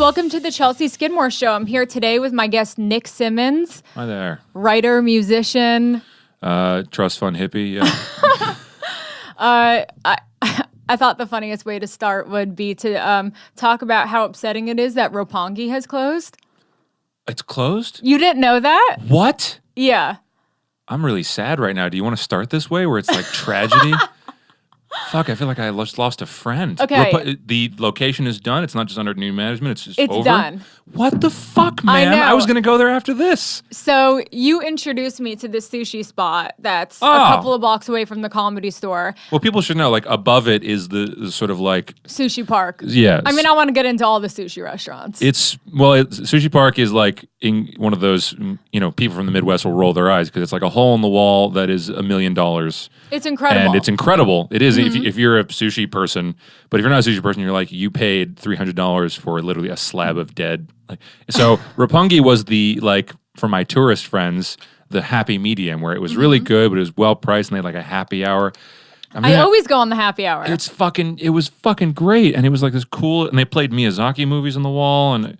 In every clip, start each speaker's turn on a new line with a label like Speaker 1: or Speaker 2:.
Speaker 1: Welcome to the Chelsea Skidmore Show. I'm here today with my guest, Nick Simmons.
Speaker 2: Hi there.
Speaker 1: Writer, musician.
Speaker 2: Trust fund hippie, yeah.
Speaker 1: I thought the funniest way to start would be to talk about how upsetting it is that Roppongi has closed.
Speaker 2: It's closed?
Speaker 1: You didn't know that?
Speaker 2: What?
Speaker 1: Yeah.
Speaker 2: I'm really sad right now. Do you want to start this way where it's like tragedy? Fuck, I feel like I just lost a friend.
Speaker 1: Okay.
Speaker 2: The location is done. It's not just under new management. It's just
Speaker 1: It's
Speaker 2: over.
Speaker 1: done.
Speaker 2: What the fuck, man?
Speaker 1: I know.
Speaker 2: I was going to go there after this.
Speaker 1: So you introduced me to this sushi spot that's a couple of blocks away from the Comedy Store.
Speaker 2: Well, people should know, like, above it is the sort of like...
Speaker 1: Sushi Park.
Speaker 2: Yes.
Speaker 1: I mean, I want to get into all the sushi restaurants.
Speaker 2: Sushi Park is like in one of those, people from the Midwest will roll their eyes because it's like a hole in the wall that is $1 million.
Speaker 1: It's incredible.
Speaker 2: And it's incredible. It is if you're a sushi person, but if you're not a sushi person, you're like, you paid $300 for literally a slab of dead. So Roppongi was for my tourist friends, the happy medium where it was really good, but it was well priced and they had like a happy hour.
Speaker 1: I always go on the happy hour.
Speaker 2: It was fucking great. And it was like this cool, and they played Miyazaki movies on the wall, and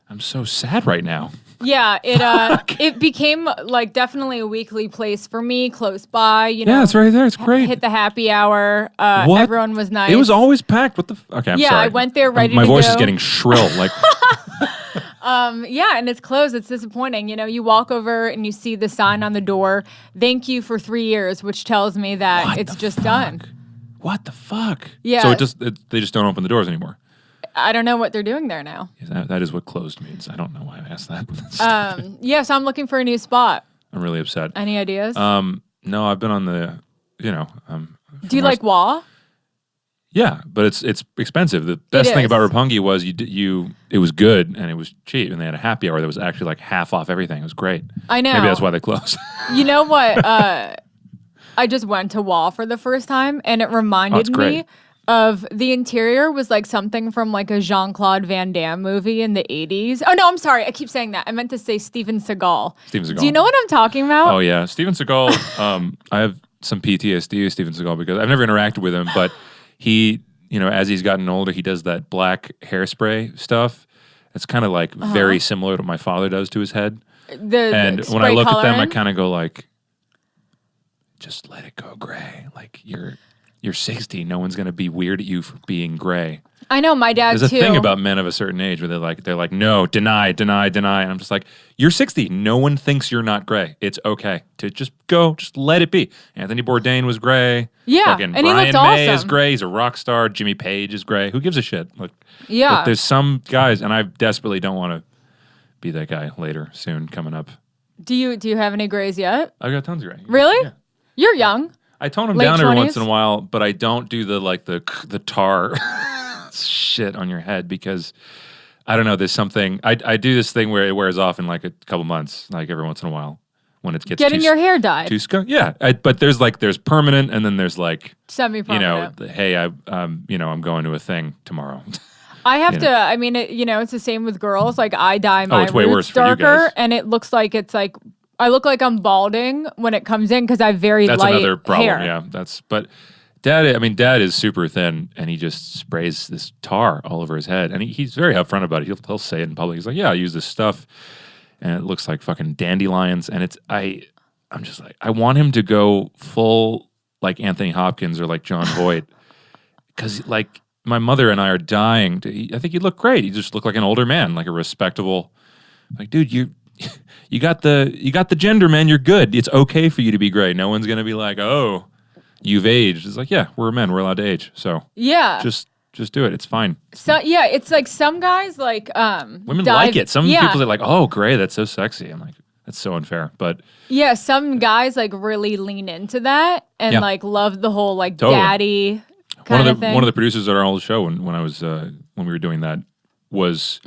Speaker 2: I'm so sad right now.
Speaker 1: Yeah, it became like definitely a weekly place for me, close by.
Speaker 2: Yeah, it's right there. It's great.
Speaker 1: Hit the happy hour.
Speaker 2: What?
Speaker 1: Everyone was nice.
Speaker 2: It was always packed. What the? Okay, I'm sorry.
Speaker 1: Yeah, I went there ready to go.
Speaker 2: My voice is getting shrill. Like.
Speaker 1: Yeah, and it's closed. It's disappointing. You walk over and you see the sign on the door, "Thank you for 3 years," which tells me that it's just done.
Speaker 2: What the fuck?
Speaker 1: Yeah.
Speaker 2: So they just don't open the doors anymore.
Speaker 1: I don't know what they're doing there now.
Speaker 2: That is what closed means. I don't know why I asked that.
Speaker 1: Yeah, so I'm looking for a new spot.
Speaker 2: I'm really upset.
Speaker 1: Any ideas?
Speaker 2: No, I've been on the,
Speaker 1: Do you like Wah?
Speaker 2: Yeah, but it's expensive. The best thing about Roppongi was it was good and it was cheap, and they had a happy hour that was actually like half off everything. It was great.
Speaker 1: I know.
Speaker 2: Maybe that's why they closed.
Speaker 1: You know what? I just went to Wah for the first time, and it reminded me of the interior was like something from like a Jean-Claude Van Damme movie in the 80s. Oh, no, I'm sorry. I keep saying that. I meant to say Steven Seagal. Do you know what I'm talking about?
Speaker 2: Oh, yeah. Steven Seagal, I have some PTSD with Steven Seagal because I've never interacted with him, but he, as he's gotten older, he does that black hairspray stuff. It's kind of like very similar to what my father does to his head. And when I look at them, I kind of go like, just let it go gray. Like you're 60. No one's going to be weird at you for being gray.
Speaker 1: I know, my dad,
Speaker 2: There's a thing about men of a certain age where they're like, no, deny. And I'm just like, you're 60. No one thinks you're not gray. It's okay to just let it be. Anthony Bourdain was gray.
Speaker 1: Yeah,
Speaker 2: fucking
Speaker 1: and
Speaker 2: Brian
Speaker 1: he looked
Speaker 2: May
Speaker 1: awesome.
Speaker 2: is gray. He's a rock star. Jimmy Page is gray. Who gives a shit?
Speaker 1: Yeah.
Speaker 2: But there's some guys, and I desperately don't want to be that guy soon coming up.
Speaker 1: Do you have any grays yet?
Speaker 2: I've got tons of gray.
Speaker 1: Really?
Speaker 2: Yeah.
Speaker 1: You're young.
Speaker 2: I tone them
Speaker 1: Late
Speaker 2: down
Speaker 1: 20s?
Speaker 2: every once in a while, but I don't do the tar shit on your head because I don't know. There's something I do this thing where it wears off in like a couple months, like every once in a while when it gets
Speaker 1: getting your hair dyed.
Speaker 2: But there's permanent, and then there's like
Speaker 1: semi-permanent.
Speaker 2: Hey, I'm going to a thing tomorrow.
Speaker 1: I have to. I mean, it's the same with girls. Like I dye my
Speaker 2: it's way worse
Speaker 1: roots
Speaker 2: for you
Speaker 1: darker,
Speaker 2: guys.
Speaker 1: and it looks like it's like. I look like I'm balding when it comes in because I have very light hair. That's
Speaker 2: another problem, yeah. But Dad is super thin, and he just sprays this tar all over his head. And he's very upfront about it. He'll say it in public. He's like, yeah, I use this stuff, and it looks like fucking dandelions. And I'm just like, I want him to go full like Anthony Hopkins or like John Voight. Because like my mother and I are dying. I think he'd look great. He just look like an older man, like a respectable, like, dude, you got the gender, man. You're good. It's okay for you to be gray. No one's gonna be like, oh, you've aged. It's like, yeah, we're men. We're allowed to age. So
Speaker 1: yeah,
Speaker 2: just do it. It's fine.
Speaker 1: So yeah, it's like some guys like
Speaker 2: women like it. Some people are like, oh, gray. That's so sexy. I'm like, that's so unfair. But
Speaker 1: yeah, some guys like really lean into that and like love the whole like daddy kind of thing.
Speaker 2: One of the producers at our old show when we were doing that was.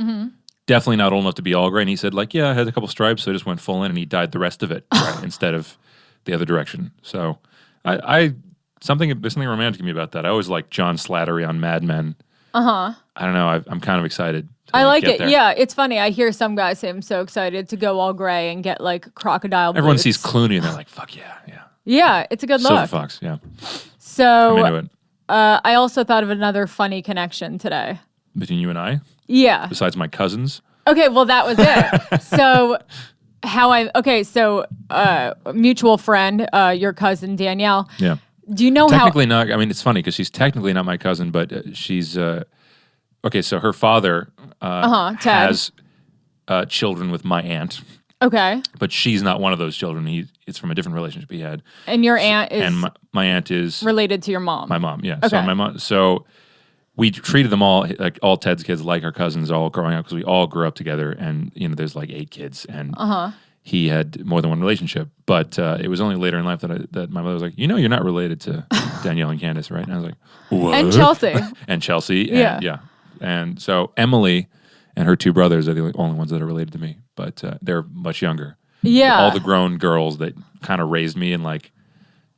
Speaker 2: Definitely not old enough to be all gray. And he said, like, yeah, I had a couple stripes, so I just went full in, and he dyed the rest of it instead of the other direction. So there's something romantic to me about that. I always like John Slattery on Mad Men. I don't know. I'm kind of excited.
Speaker 1: I like it. There. Yeah, it's funny. I hear some guys say I'm so excited to go all gray and get like crocodile boots.
Speaker 2: Everyone sees Clooney and they're like, fuck yeah.
Speaker 1: Yeah, it's a good look.
Speaker 2: Silver Fox, yeah.
Speaker 1: So
Speaker 2: I'm into it.
Speaker 1: I also thought of another funny connection today.
Speaker 2: Between you and I?
Speaker 1: Yeah.
Speaker 2: Besides my cousins?
Speaker 1: Okay, well, that was it. So mutual friend, your cousin Danielle.
Speaker 2: Yeah.
Speaker 1: Do you know
Speaker 2: technically not, I mean, it's funny because she's technically not my cousin, but she's, okay, so her father has children with my aunt.
Speaker 1: Okay.
Speaker 2: But she's not one of those children. It's from a different relationship he had.
Speaker 1: And your aunt is...
Speaker 2: And my aunt is...
Speaker 1: related to your mom.
Speaker 2: My mom, yeah.
Speaker 1: Okay.
Speaker 2: So we treated them all, like all Ted's kids, like our cousins all growing up, because we all grew up together, and, there's like 8 kids, and he had more than one relationship. But it was only later in life that my mother was like, you're not related to Danielle and Candace, right? And I was like, what?
Speaker 1: And Chelsea.
Speaker 2: And Chelsea, and yeah. And so Emily and her 2 brothers are the only ones that are related to me, but they're much younger.
Speaker 1: Yeah.
Speaker 2: All the grown girls that kind of raised me and like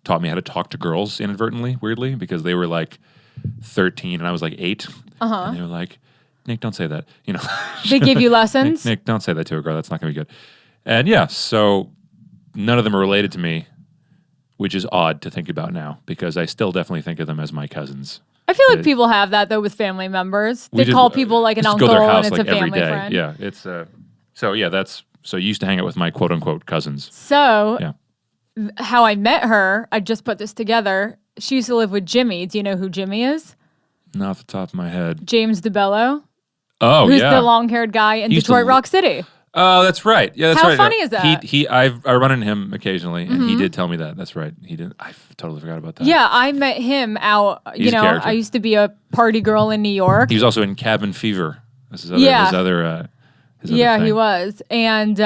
Speaker 2: taught me how to talk to girls inadvertently, weirdly, because they were like 13 and I was like 8. And they were like, Nick, don't say that.
Speaker 1: They give you lessons?
Speaker 2: Nick, don't say that to a girl. That's not going to be good. And yeah, so none of them are related to me, which is odd to think about now because I still definitely think of them as my cousins.
Speaker 1: I feel like people have that though with family members. They call people like an uncle and it's like a family friend.
Speaker 2: Yeah, it's so you used to hang out with my quote unquote cousins.
Speaker 1: So how I met her, I just put this together. She used to live with Jimmy. Do you know who Jimmy is?
Speaker 2: Not off the top of my head.
Speaker 1: James DeBello.
Speaker 2: Oh,
Speaker 1: who's the long-haired guy in Detroit Rock City.
Speaker 2: Oh, that's right. Yeah, that's
Speaker 1: How
Speaker 2: right.
Speaker 1: funny is that?
Speaker 2: I run into him occasionally, and he did tell me that. That's right. He did. I totally forgot about that.
Speaker 1: Yeah, I met him out.
Speaker 2: He's a character.
Speaker 1: I used to be a party girl in New York.
Speaker 2: He was also in Cabin Fever. This is his other
Speaker 1: thing. He
Speaker 2: was.
Speaker 1: And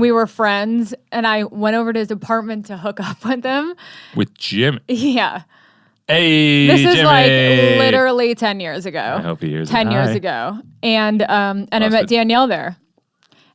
Speaker 1: we were friends, and I went over to his apartment to hook up with him.
Speaker 2: With Jim?
Speaker 1: Yeah.
Speaker 2: Hey,
Speaker 1: this is
Speaker 2: Jimmy.
Speaker 1: like literally 10 years ago.
Speaker 2: I hope he hears
Speaker 1: 10 years ago. And I met Danielle there.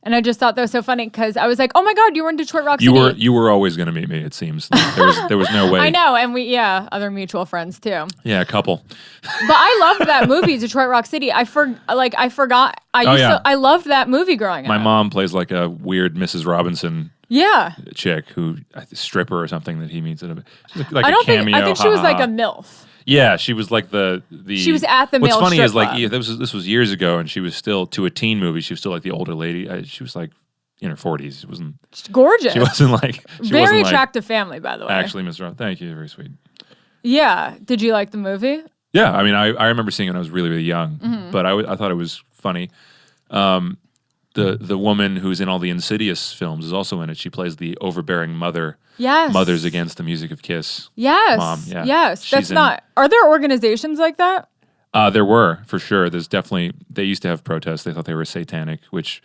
Speaker 1: And I just thought that was so funny because I was like, "Oh my God, you were in Detroit Rock City."
Speaker 2: You were always going to meet me. It seems like there was no way.
Speaker 1: I know, and other mutual friends too.
Speaker 2: Yeah, a couple.
Speaker 1: But I loved that movie, Detroit Rock City. I forgot. I loved that movie growing up.
Speaker 2: My mom plays like a weird Mrs. Robinson.
Speaker 1: Yeah.
Speaker 2: Chick who stripper or something that he meets in a. She's like
Speaker 1: I
Speaker 2: a cameo.
Speaker 1: I think she was like a MILF.
Speaker 2: Yeah, she was like the.
Speaker 1: She was at the male strip club.
Speaker 2: What's funny is like this was years ago, and she was still to a teen movie. She was still like the older lady. She was like in her 40s. It wasn't.
Speaker 1: She's gorgeous.
Speaker 2: She wasn't like.
Speaker 1: Very attractive family, by the way.
Speaker 2: Actually, Mr. Rob, thank you. Very sweet.
Speaker 1: Yeah. Did you like the movie?
Speaker 2: Yeah, I mean, I remember seeing it when I was really, really young, but I thought it was funny. The woman who's in all the Insidious films is also in it. She plays the overbearing mother.
Speaker 1: Yes.
Speaker 2: Mothers Against the Music of Kiss.
Speaker 1: Yes.
Speaker 2: Mom. Yeah.
Speaker 1: Yes. Are there organizations like that?
Speaker 2: There were, for sure. There's definitely, they used to have protests. They thought they were satanic, which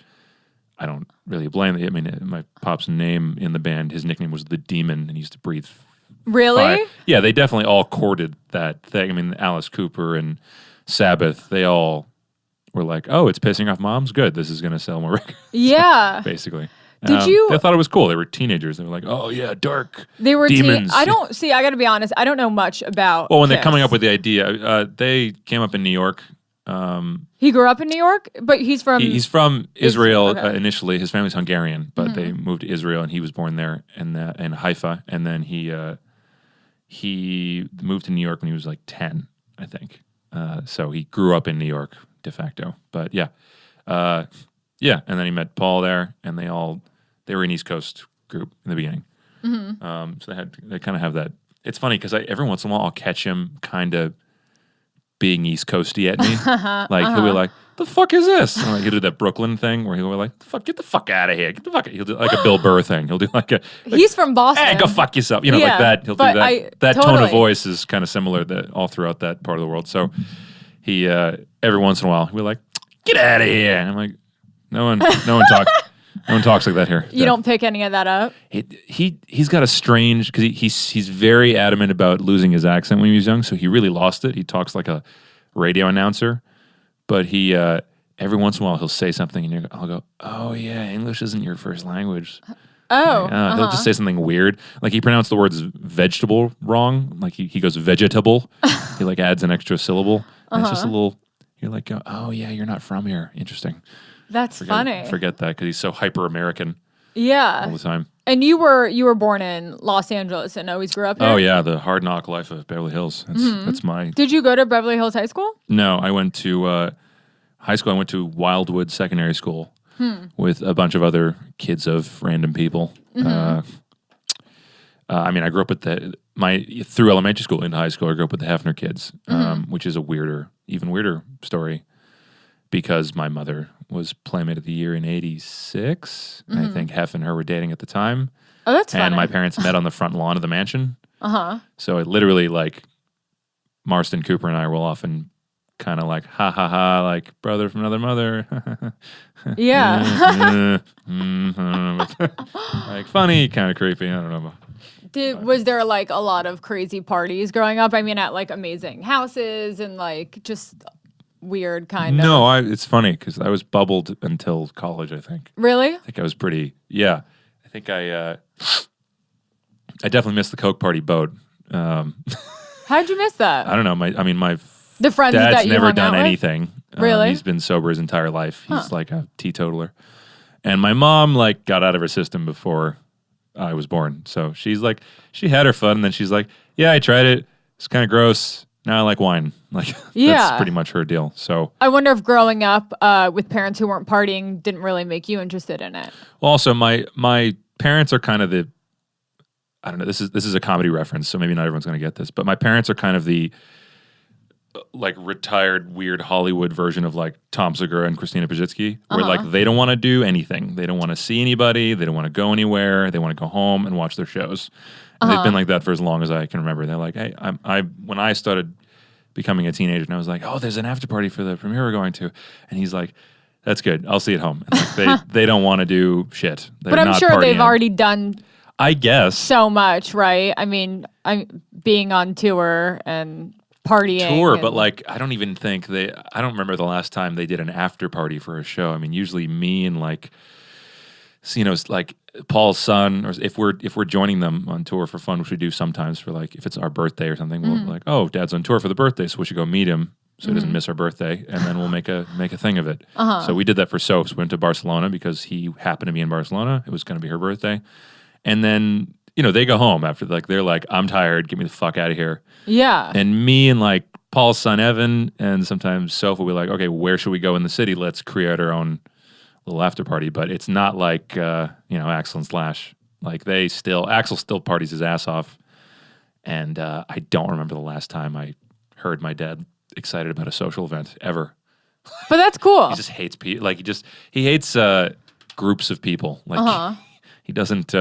Speaker 2: I don't really blame. I mean, my pop's name in the band, his nickname was the Demon, and he used to breathe
Speaker 1: Really?
Speaker 2: fire. Yeah, they definitely all courted that thing. I mean, Alice Cooper and Sabbath, they all were like, oh, it's pissing off moms? Good, this is going to sell more records.
Speaker 1: Yeah.
Speaker 2: Basically.
Speaker 1: They
Speaker 2: thought it was cool. They were teenagers. They were like, oh, yeah, dark
Speaker 1: They were
Speaker 2: demons.
Speaker 1: I got to be honest. I don't know much about
Speaker 2: Well, when
Speaker 1: Kiss.
Speaker 2: they're coming up with the idea, they came up in New York.
Speaker 1: He grew up in New York, but he's from...
Speaker 2: He's from Israel
Speaker 1: okay.
Speaker 2: Initially. His family's Hungarian, but they moved to Israel, and he was born there in Haifa. And then he moved to New York when he was like 10, I think. So he grew up in New York de facto. But yeah. And then he met Paul there, and they were an East Coast group in the beginning. So they kind of have that. It's funny because every once in a while I'll catch him kind of being East Coasty at me. He'll be like, the fuck is this? And he'll do that Brooklyn thing where he'll be like, get the fuck out of here. Get the fuck out. He'll do like a Bill Burr thing. He'll do
Speaker 1: he's from Boston.
Speaker 2: Hey, go fuck yourself. Like that. He'll do that. That
Speaker 1: totally.
Speaker 2: tone of voice is kind of similar all throughout that part of the world. So he, every once in a while, he'll be like, get out of here. And I'm like, no one talks like that here.
Speaker 1: You don't pick any of that up?
Speaker 2: He's got a strange, because he's very adamant about losing his accent when he was young, so he really lost it. He talks like a radio announcer, but he every once in a while he'll say something and I'll go, oh yeah, English isn't your first language. He'll just say something weird. Like he pronounced the words vegetable wrong. Like he goes vegetable. He like adds an extra syllable. And it's just a little, you're like, oh yeah, you're not from here. Interesting.
Speaker 1: That's funny.
Speaker 2: Forget that because he's so hyper American.
Speaker 1: Yeah.
Speaker 2: All the time.
Speaker 1: And you were born in Los Angeles and always grew up here?
Speaker 2: Oh yeah, the hard knock life of Beverly Hills. That's my.
Speaker 1: Did you go to Beverly Hills High School?
Speaker 2: No, I went to high school, I went to Wildwood Secondary School with a bunch of other kids of random people. I mean, I grew up with through elementary school into high school, I grew up with the Hefner kids, which is even weirder story because my mother was Playmate of the Year in 86. I think Hef and her were dating at the time.
Speaker 1: Oh, that's funny.
Speaker 2: And my parents met on the front lawn of the mansion. So it literally, like, Marston Cooper and I will often kind of like, ha ha ha, like brother from another mother.
Speaker 1: Yeah.
Speaker 2: Like funny, kind of creepy. I don't know.
Speaker 1: Was there like a lot of crazy parties growing up? I mean, at like amazing houses and like just weird kind of.
Speaker 2: No, it's funny because I was bubbled until college, I think.
Speaker 1: Really?
Speaker 2: I think I was pretty, I think I definitely missed the Coke party boat.
Speaker 1: How'd you miss that?
Speaker 2: I don't know. My
Speaker 1: the friends
Speaker 2: dad's
Speaker 1: that you
Speaker 2: never
Speaker 1: hung
Speaker 2: done
Speaker 1: out with?
Speaker 2: anything.
Speaker 1: Really?
Speaker 2: He's been sober his entire life. He's like a teetotaler. And my mom like got out of her system before I was born. So she's like, she had her fun, and then she's like, yeah, I tried it. It's kind of gross. Now I like wine. Like, that's pretty much her deal. So
Speaker 1: I wonder if growing up with parents who weren't partying didn't really make you interested in it.
Speaker 2: Well, also my parents are kind of I don't know, this is a comedy reference, so maybe not everyone's going to get this, but my parents are kind of the like retired weird Hollywood version of like Tom Segura and Christina Pajitsky, where like they don't want to do anything. They don't want to see anybody. They don't want to go anywhere. They want to go home and watch their shows. And they've been like that for as long as I can remember. They're like, hey, when I started becoming a teenager and I was like, oh, there's an after party for the premiere we're going to. And he's like, that's good. I'll see you at home. And like, they don't want to do shit.
Speaker 1: But I'm sure they've already done,
Speaker 2: I guess,
Speaker 1: so much, right? I mean, I'm being on tour and partying.
Speaker 2: But like, I don't even think I don't remember the last time they did an after party for a show. I mean, usually me and like, like Paul's son, or if we're joining them on tour for fun, which we do sometimes for like, if it's our birthday or something, we'll be like, oh, Dad's on tour for the birthday, so we should go meet him so he doesn't miss our birthday, and then we'll make a thing of it. So we did that for Soaps. We went to Barcelona because he happened to be in Barcelona. It was going to be her birthday. And then, they go home after, like, they're like, I'm tired, get me the fuck out of here.
Speaker 1: Yeah.
Speaker 2: And me and, like, Paul's son, Evan, and sometimes Soph will be like, okay, where should we go in the city? Let's create our own little after party. But it's not like, Axel and Slash. Like, Axel still parties his ass off. And I don't remember the last time I heard my dad excited about a social event, ever.
Speaker 1: But that's cool.
Speaker 2: He just hates people. Like, he hates groups of people. Like, he doesn't...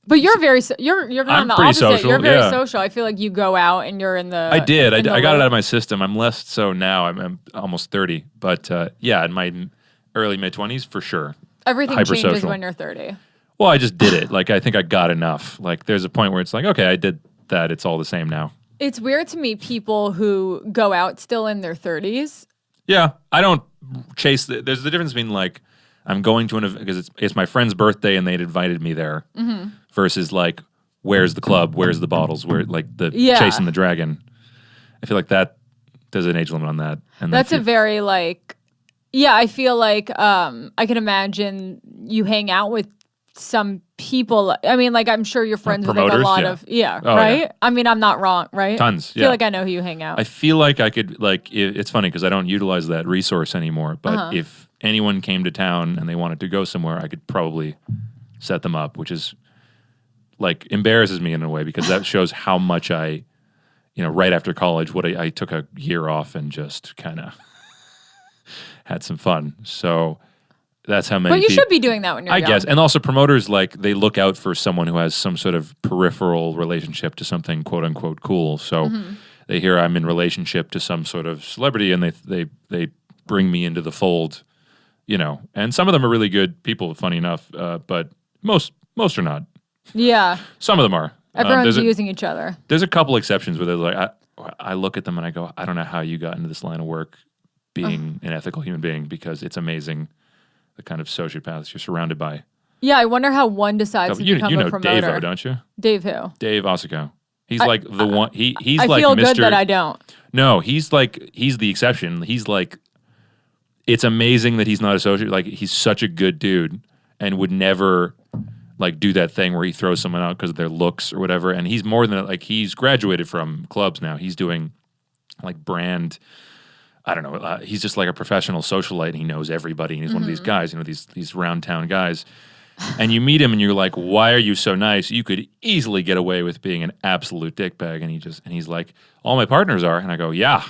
Speaker 1: But you're you're on the
Speaker 2: pretty
Speaker 1: opposite.
Speaker 2: social,
Speaker 1: You're very social. I feel like you go out and you're in the...
Speaker 2: I did. I got it out of my system. I'm less so now. I'm almost 30. But in my early, mid-20s, for sure.
Speaker 1: Everything changes when you're 30.
Speaker 2: Well, I just did it. Like, I think I got enough. Like, there's a point where it's like, okay, I did that. It's all the same now.
Speaker 1: It's weird to me, people who go out still in their 30s.
Speaker 2: Yeah. I don't chase... There's the difference between, like, I'm going to an event because it's my friend's birthday and they'd invited me there, versus like, where's the club, where's the bottles, where like the chasing the dragon. I feel like that there's an age limit on that. And
Speaker 1: that's a very like, I feel like I can imagine you hang out with some people. I mean, like, I'm sure you're friends with like a lot of right. Yeah. I mean, I'm not wrong, right?
Speaker 2: Tons.
Speaker 1: I feel like I know who you hang out.
Speaker 2: I feel like I could like. It's funny because I don't utilize that resource anymore. But if anyone came to town and they wanted to go somewhere, I could probably set them up, which is like embarrasses me in a way because that shows how much I, right after college, I took a year off and just kind of had some fun. So that's how many.
Speaker 1: But you should be doing that when you're young.
Speaker 2: I guess. And also promoters, like, they look out for someone who has some sort of peripheral relationship to something quote unquote cool. So they hear I'm in relationship to some sort of celebrity and they bring me into the fold. And some of them are really good people, funny enough, but most are not.
Speaker 1: Yeah.
Speaker 2: Some of them are.
Speaker 1: Everyone's using each other.
Speaker 2: There's a couple exceptions where they're like, I look at them and I go, I don't know how you got into this line of work being an ethical human being, because it's amazing the kind of sociopaths you're surrounded by. Yeah,
Speaker 1: I wonder how one decides to become a promoter.
Speaker 2: Dave-O, don't you?
Speaker 1: Dave who?
Speaker 2: Dave Osico. He's like the one. He's
Speaker 1: I
Speaker 2: like
Speaker 1: feel
Speaker 2: Mr.
Speaker 1: good that I don't.
Speaker 2: No, he's the exception. He's like, it's amazing that he's not associated. Like, he's such a good dude and would never like do that thing where he throws someone out because of their looks or whatever. And he's more than that. Like, he's graduated from clubs now. He's doing like brand I don't know, he's just like a professional socialite and he knows everybody and he's one of these guys, these round town guys. And you meet him and you're like, why are you so nice? You could easily get away with being an absolute dickbag. And he's like, all my partners are. And I go, yeah.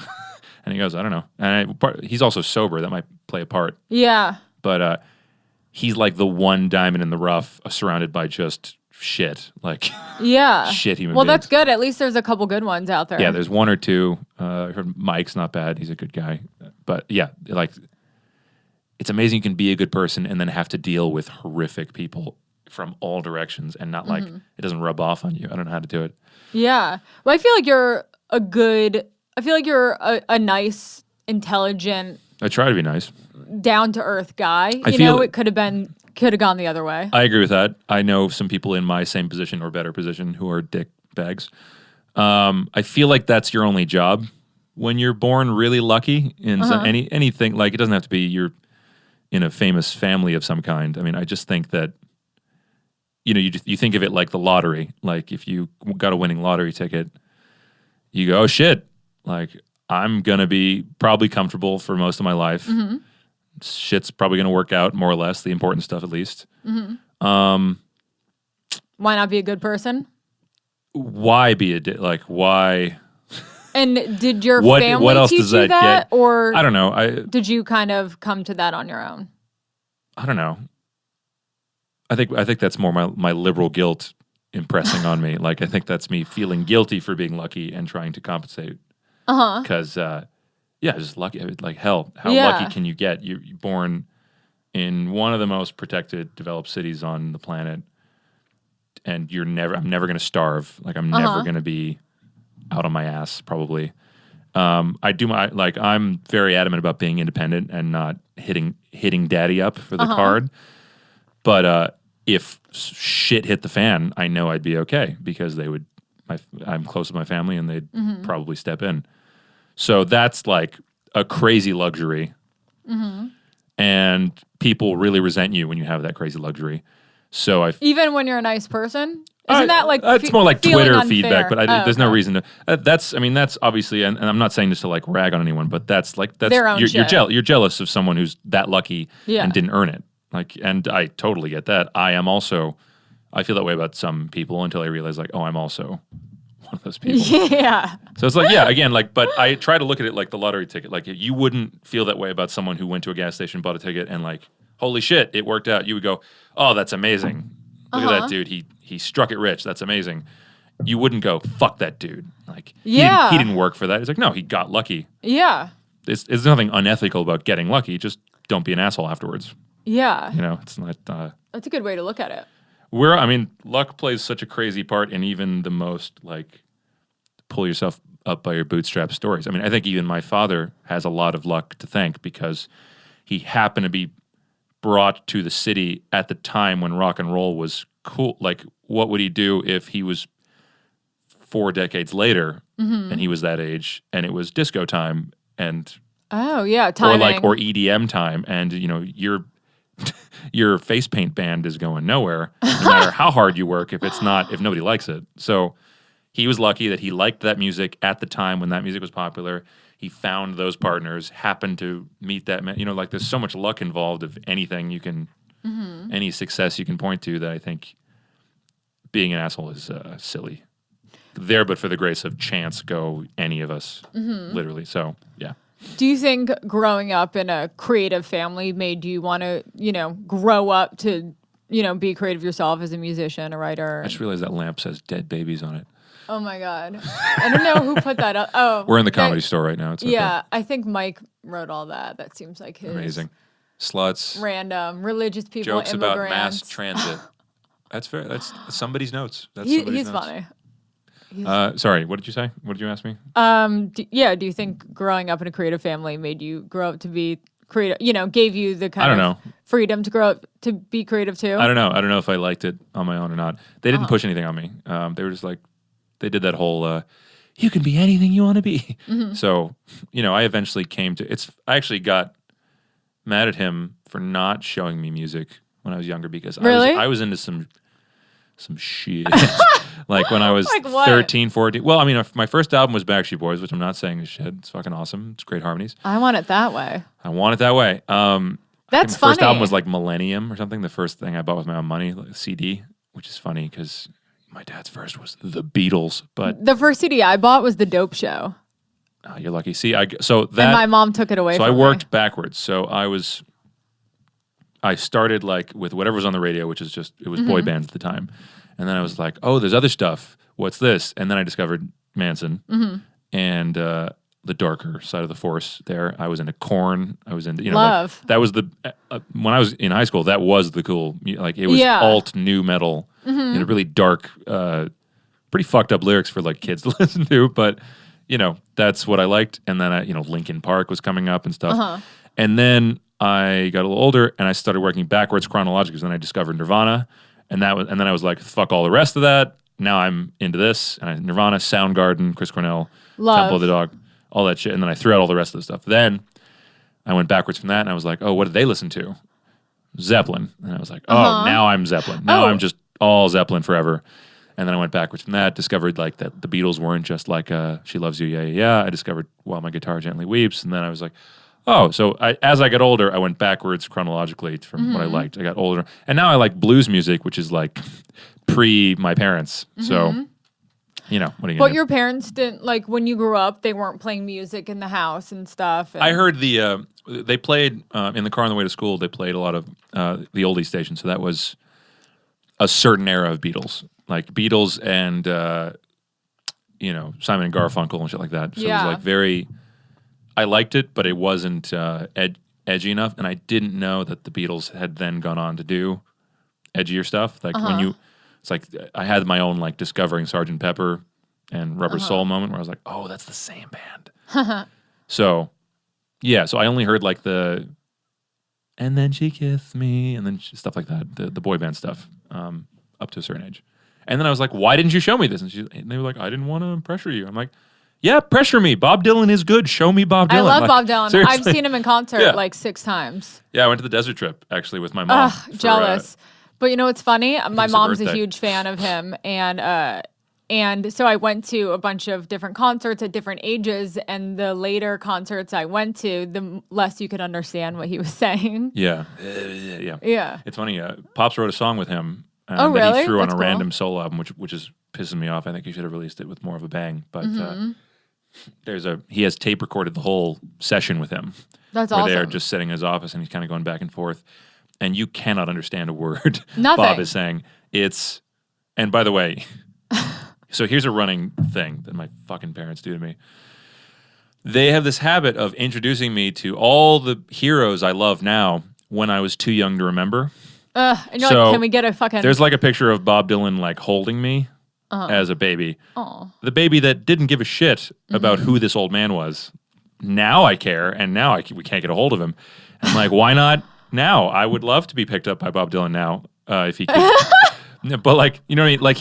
Speaker 2: And he goes, I don't know. And he's also sober. That might play a part.
Speaker 1: Yeah.
Speaker 2: But he's like the one diamond in the rough surrounded by just shit. Like, shit human beings.
Speaker 1: That's good. At least there's a couple good ones out there.
Speaker 2: Yeah, there's one or two. I heard Mike's not bad. He's a good guy. But yeah, like, it's amazing you can be a good person and then have to deal with horrific people from all directions and not like, it doesn't rub off on you. I don't know how to do it.
Speaker 1: Yeah. Well, I feel like you're a nice, intelligent.
Speaker 2: I try to be nice.
Speaker 1: Down-to-earth guy. It could have gone the other way.
Speaker 2: I agree with that. I know some people in my same position or better position who are dick bags. I feel like that's your only job when you're born really lucky in anything. Like, it doesn't have to be you're in a famous family of some kind. I mean, I just think that, you think of it like the lottery. Like, if you got a winning lottery ticket, you go, oh shit, like, I'm going to be probably comfortable for most of my life. Shit's probably going to work out more or less, the important stuff at least.
Speaker 1: Why not be a good person?
Speaker 2: Why be why?
Speaker 1: And did your family
Speaker 2: what else
Speaker 1: teach
Speaker 2: does
Speaker 1: you
Speaker 2: that get?
Speaker 1: Or
Speaker 2: I don't know.
Speaker 1: Did you kind of come to that on your own?
Speaker 2: I don't know. I think that's more my liberal guilt impressing on me. Like, I think that's me feeling guilty for being lucky and trying to compensate. Because, just lucky. Like, hell, how lucky can you get? You're born in one of the most protected, developed cities on the planet, and I'm never going to starve. Like, I'm never going to be out on my ass, probably. I'm very adamant about being independent and not hitting daddy up for the card. But if shit hit the fan, I know I'd be okay because I'm close with my family and they'd probably step in. So that's like a crazy luxury. And people really resent you when you have that crazy luxury. So
Speaker 1: even when you're a nice person? Isn't that like
Speaker 2: it's more like Twitter
Speaker 1: unfair?
Speaker 2: feedback, but there's no reason to. That's obviously, and I'm not saying this to like rag on anyone, but that's
Speaker 1: their own shit.
Speaker 2: You're jealous of someone who's that lucky and didn't earn it. Like, and I totally get that. I feel that way about some people until I realize like, oh, I'm also one of those people.
Speaker 1: Yeah.
Speaker 2: So it's like, yeah, again, like, but I try to look at it like the lottery ticket. Like, you wouldn't feel that way about someone who went to a gas station, bought a ticket, and like, holy shit, it worked out. You would go, oh, that's amazing. Look at that dude. He struck it rich. That's amazing. You wouldn't go, fuck that dude. Like, he didn't work for that. It's like, no, he got lucky.
Speaker 1: Yeah.
Speaker 2: There's nothing unethical about getting lucky. Just don't be an asshole afterwards.
Speaker 1: Yeah.
Speaker 2: It's not.
Speaker 1: That's a good way to look at it.
Speaker 2: Luck plays such a crazy part in even the most, like, pull yourself up by your bootstraps stories. I mean, I think even my father has a lot of luck to thank because he happened to be brought to the city at the time when rock and roll was cool. Like, what would he do if he was 4 decades later and he was that age and it was disco time and
Speaker 1: timing.
Speaker 2: or EDM time and your face paint band is going nowhere no matter how hard you work if nobody likes it. So he was lucky that he liked that music at the time when that music was popular. He found those partners, happened to meet that man. Like, there's so much luck involved of anything you can, any success you can point to that I think being an asshole is silly. There, but for the grace of chance, go any of us, literally. So, yeah.
Speaker 1: Do you think growing up in a creative family made you want to, grow up to, be creative yourself as a musician, a writer?
Speaker 2: I just realized that lamp says dead babies on it.
Speaker 1: Oh my God. I don't know who put that up. Oh.
Speaker 2: We're in the Comedy Store right now. It's okay.
Speaker 1: Yeah, I think Mike wrote all that. That seems like his.
Speaker 2: Amazing. Sluts.
Speaker 1: Random. Religious people,
Speaker 2: jokes
Speaker 1: immigrants.
Speaker 2: About mass transit. That's fair. That's somebody's notes.
Speaker 1: He's funny.
Speaker 2: Sorry, what did you say? What did you ask me?
Speaker 1: Do you think growing up in a creative family made you grow up to be creative, gave you the kind of freedom to grow up to be creative too?
Speaker 2: I don't know. I don't know if I liked it on my own or not. They didn't push anything on me. They were just like, they did that whole, you can be anything you want to be. So, I eventually I actually got mad at him for not showing me music when I was younger because I was into some shit. Like when I was
Speaker 1: Like what?
Speaker 2: 13, 14. Well, I mean, my first album was Backstreet Boys, which I'm not saying is shit. It's fucking awesome. It's great harmonies.
Speaker 1: I want it that way.
Speaker 2: I want it that way.
Speaker 1: That's
Speaker 2: the
Speaker 1: funny.
Speaker 2: first album was like Millennium or something. The first thing I bought with my own money, like a CD, which is funny because my dad's first was the Beatles. But
Speaker 1: the first CD I bought was The Dope Show.
Speaker 2: Oh, you're lucky. See, and
Speaker 1: my mom took it away from me.
Speaker 2: So I worked backwards. So I started like with whatever was on the radio, which is it was boy bands at the time. And then I was like, oh, there's other stuff. What's this? And then I discovered Manson and the darker side of the force there. I was into Korn. I was into,
Speaker 1: Love.
Speaker 2: Like, that was when I was in high school, that was the cool, like it was alt new metal, really dark, pretty fucked up lyrics for like kids to listen to. But, that's what I liked. And then, Linkin Park was coming up and stuff. And then I got a little older and I started working backwards chronologically. Because then I discovered Nirvana, and then I was like, fuck all the rest of that. Now I'm into this. And Nirvana, Soundgarden, Chris Cornell, Temple of the Dog, all that shit. And then I threw out all the rest of the stuff. Then I went backwards from that and I was like, oh, what did they listen to? Zeppelin. And I was like, oh, now I'm Zeppelin. Now I'm just all Zeppelin forever. And then I went backwards from that, discovered like that the Beatles weren't just like She Loves You, Yeah, Yeah, Yeah. I discovered While My Guitar Gently Weeps. And then I was like, oh, so as I got older, I went backwards chronologically from what I liked. I got older. And now I like blues music, which is like pre my parents. So, what are you going to do?
Speaker 1: But your parents didn't, like when you grew up, they weren't playing music in the house and stuff.
Speaker 2: I heard they played in the car on the way to school, they played a lot of the oldie station. So that was a certain era of Beatles. Like Beatles and, Simon and Garfunkel and shit like that. So it was like very... I liked it, but it wasn't edgy enough, and I didn't know that the Beatles had then gone on to do edgier stuff. Like it's like I had my own like discovering Sgt. Pepper and Rubber Soul moment where I was like, oh, that's the same band. So I only heard like the and then she kissed me and then stuff like that, the boy band stuff up to a certain age. And then I was like, why didn't you show me this? And they were like, I didn't want to pressure you. I'm like, yeah, pressure me. Bob Dylan is good. Show me Bob Dylan.
Speaker 1: I love Bob Dylan.
Speaker 2: Seriously.
Speaker 1: I've seen him in concert like 6 times.
Speaker 2: Yeah, I went to the desert trip actually with my mom.
Speaker 1: Jealous. But you know what's funny? My mom's
Speaker 2: birthday.
Speaker 1: a huge fan of him, and so I went to a bunch of different concerts at different ages, and the later concerts I went to, the less you could understand what he was saying.
Speaker 2: Yeah. It's funny. Pops wrote a song with him
Speaker 1: really?
Speaker 2: that he threw
Speaker 1: That's
Speaker 2: on a
Speaker 1: cool.
Speaker 2: random solo album, which is pissing me off. I think he should have released it with more of a bang. But he has tape recorded the whole session with him.
Speaker 1: That's
Speaker 2: where
Speaker 1: awesome.
Speaker 2: they're just sitting in his office and he's kind of going back and forth, and you cannot understand a word
Speaker 1: Nothing.
Speaker 2: Bob is saying. And by the way, so here's a running thing that my fucking parents do to me. They have this habit of introducing me to all the heroes I love now when I was too young to remember.
Speaker 1: And you're like, can we get a fucking...
Speaker 2: There's like a picture of Bob Dylan like holding me as a baby. The baby that didn't give a shit about who this old man was. Now I care, and now we can't get a hold of him. And I'm like, why not now? I would love to be picked up by Bob Dylan now if he could. But like, you know what I mean? Like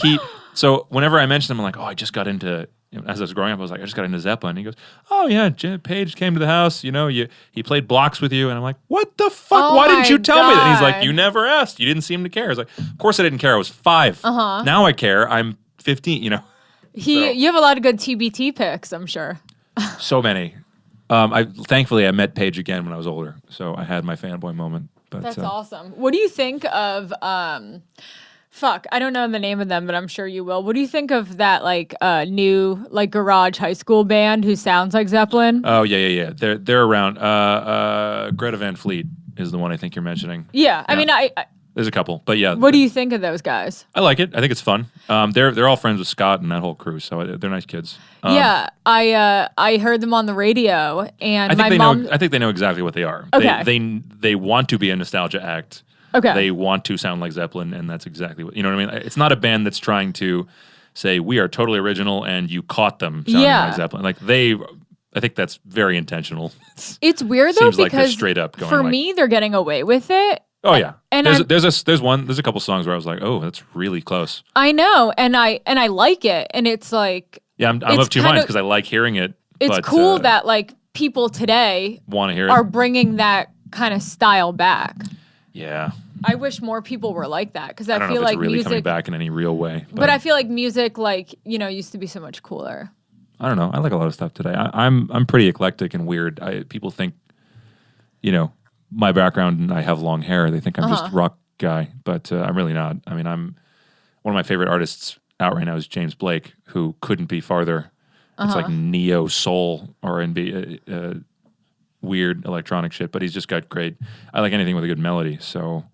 Speaker 2: so whenever I mention him, I'm like, oh, I just got into... as I was growing up, I was like, I just got into Zeppelin. He goes, oh yeah, Paige came to the house. He played blocks with you, and I'm like, what the fuck?
Speaker 1: Oh
Speaker 2: Why didn't you tell me that? He's like,
Speaker 1: God.
Speaker 2: you never asked. You didn't seem to care. I was like, of course I didn't care. I was 5. Now I care. I'm 15. You
Speaker 1: have a lot of good TBT picks, I'm sure.
Speaker 2: So many. Thankfully I met Paige again when I was older, so I had my fanboy moment. But
Speaker 1: That's awesome. What do you think of? Fuck, I don't know the name of them, but I'm sure you will. What do you think of that new garage high school band who sounds like Zeppelin?
Speaker 2: Oh yeah. They're around. Greta Van Fleet is the one I think you're mentioning.
Speaker 1: Yeah. I mean,
Speaker 2: there's a couple, but yeah.
Speaker 1: What do you think of those guys?
Speaker 2: I like it. I think it's fun. They're all friends with Scott and that whole crew, so they're nice kids.
Speaker 1: Yeah, I heard them on the radio, and
Speaker 2: I think
Speaker 1: my mom.
Speaker 2: I think they know exactly what they are.
Speaker 1: Okay.
Speaker 2: They want to be a nostalgia act.
Speaker 1: Okay.
Speaker 2: They want to sound like Zeppelin, and that's exactly what, you know what I mean? It's not a band that's trying to say, we are totally original, and you caught them sounding like Zeppelin. I think that's very intentional.
Speaker 1: It's weird, though,
Speaker 2: seems like they're
Speaker 1: because
Speaker 2: straight up going
Speaker 1: for me, they're getting away with it.
Speaker 2: Oh, yeah.
Speaker 1: And
Speaker 2: there's a couple songs where I was like, oh, that's really close.
Speaker 1: I know, and I like it, and it's like...
Speaker 2: Yeah, I'm of two minds, because I like hearing it.
Speaker 1: It's cool that, people today
Speaker 2: want to hear it.
Speaker 1: Are bringing that kind of style back.
Speaker 2: Yeah.
Speaker 1: I wish more people were like that because I
Speaker 2: don't
Speaker 1: feel
Speaker 2: know if
Speaker 1: like
Speaker 2: it's really
Speaker 1: music
Speaker 2: coming back in any real way.
Speaker 1: But I feel like music, like, you know, used to be so much cooler.
Speaker 2: I don't know. I like a lot of stuff today. I'm pretty eclectic and weird. People think, you know, my background and I have long hair. They think I'm just a rock guy, but I'm really not. I mean, one of my favorite artists out right now is James Blake, who couldn't be farther. It's like neo soul R&B, weird electronic shit, but he's just got great. I like anything with a good melody. So,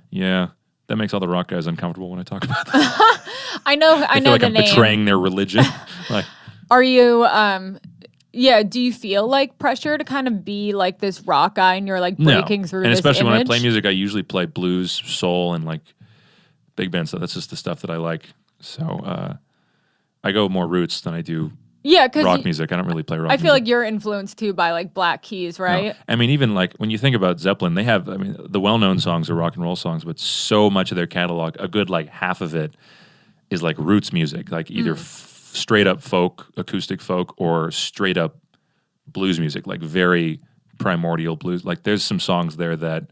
Speaker 2: yeah, that makes all the rock guys uncomfortable when I talk about that.
Speaker 1: I know
Speaker 2: like
Speaker 1: the
Speaker 2: I'm
Speaker 1: name.
Speaker 2: betraying their religion. Like,
Speaker 1: are you? Do you feel like pressure to kind of be like this rock guy, and you're like breaking through?
Speaker 2: And
Speaker 1: this
Speaker 2: especially when I
Speaker 1: image?
Speaker 2: play music, I usually play blues, soul, and like big band stuff. That's just the stuff that I like. So I go more roots than I do.
Speaker 1: Yeah, because
Speaker 2: rock music. I don't really play rock
Speaker 1: I feel
Speaker 2: music.
Speaker 1: like you're influenced too by like Black Keys, right?
Speaker 2: No. I mean, even like when you think about Zeppelin, they have, I mean, the well-known songs are rock and roll songs, but so much of their catalog, a good like half of it is like roots music, like either straight up folk, acoustic folk, or straight up blues music, like very primordial blues. Like there's some songs there that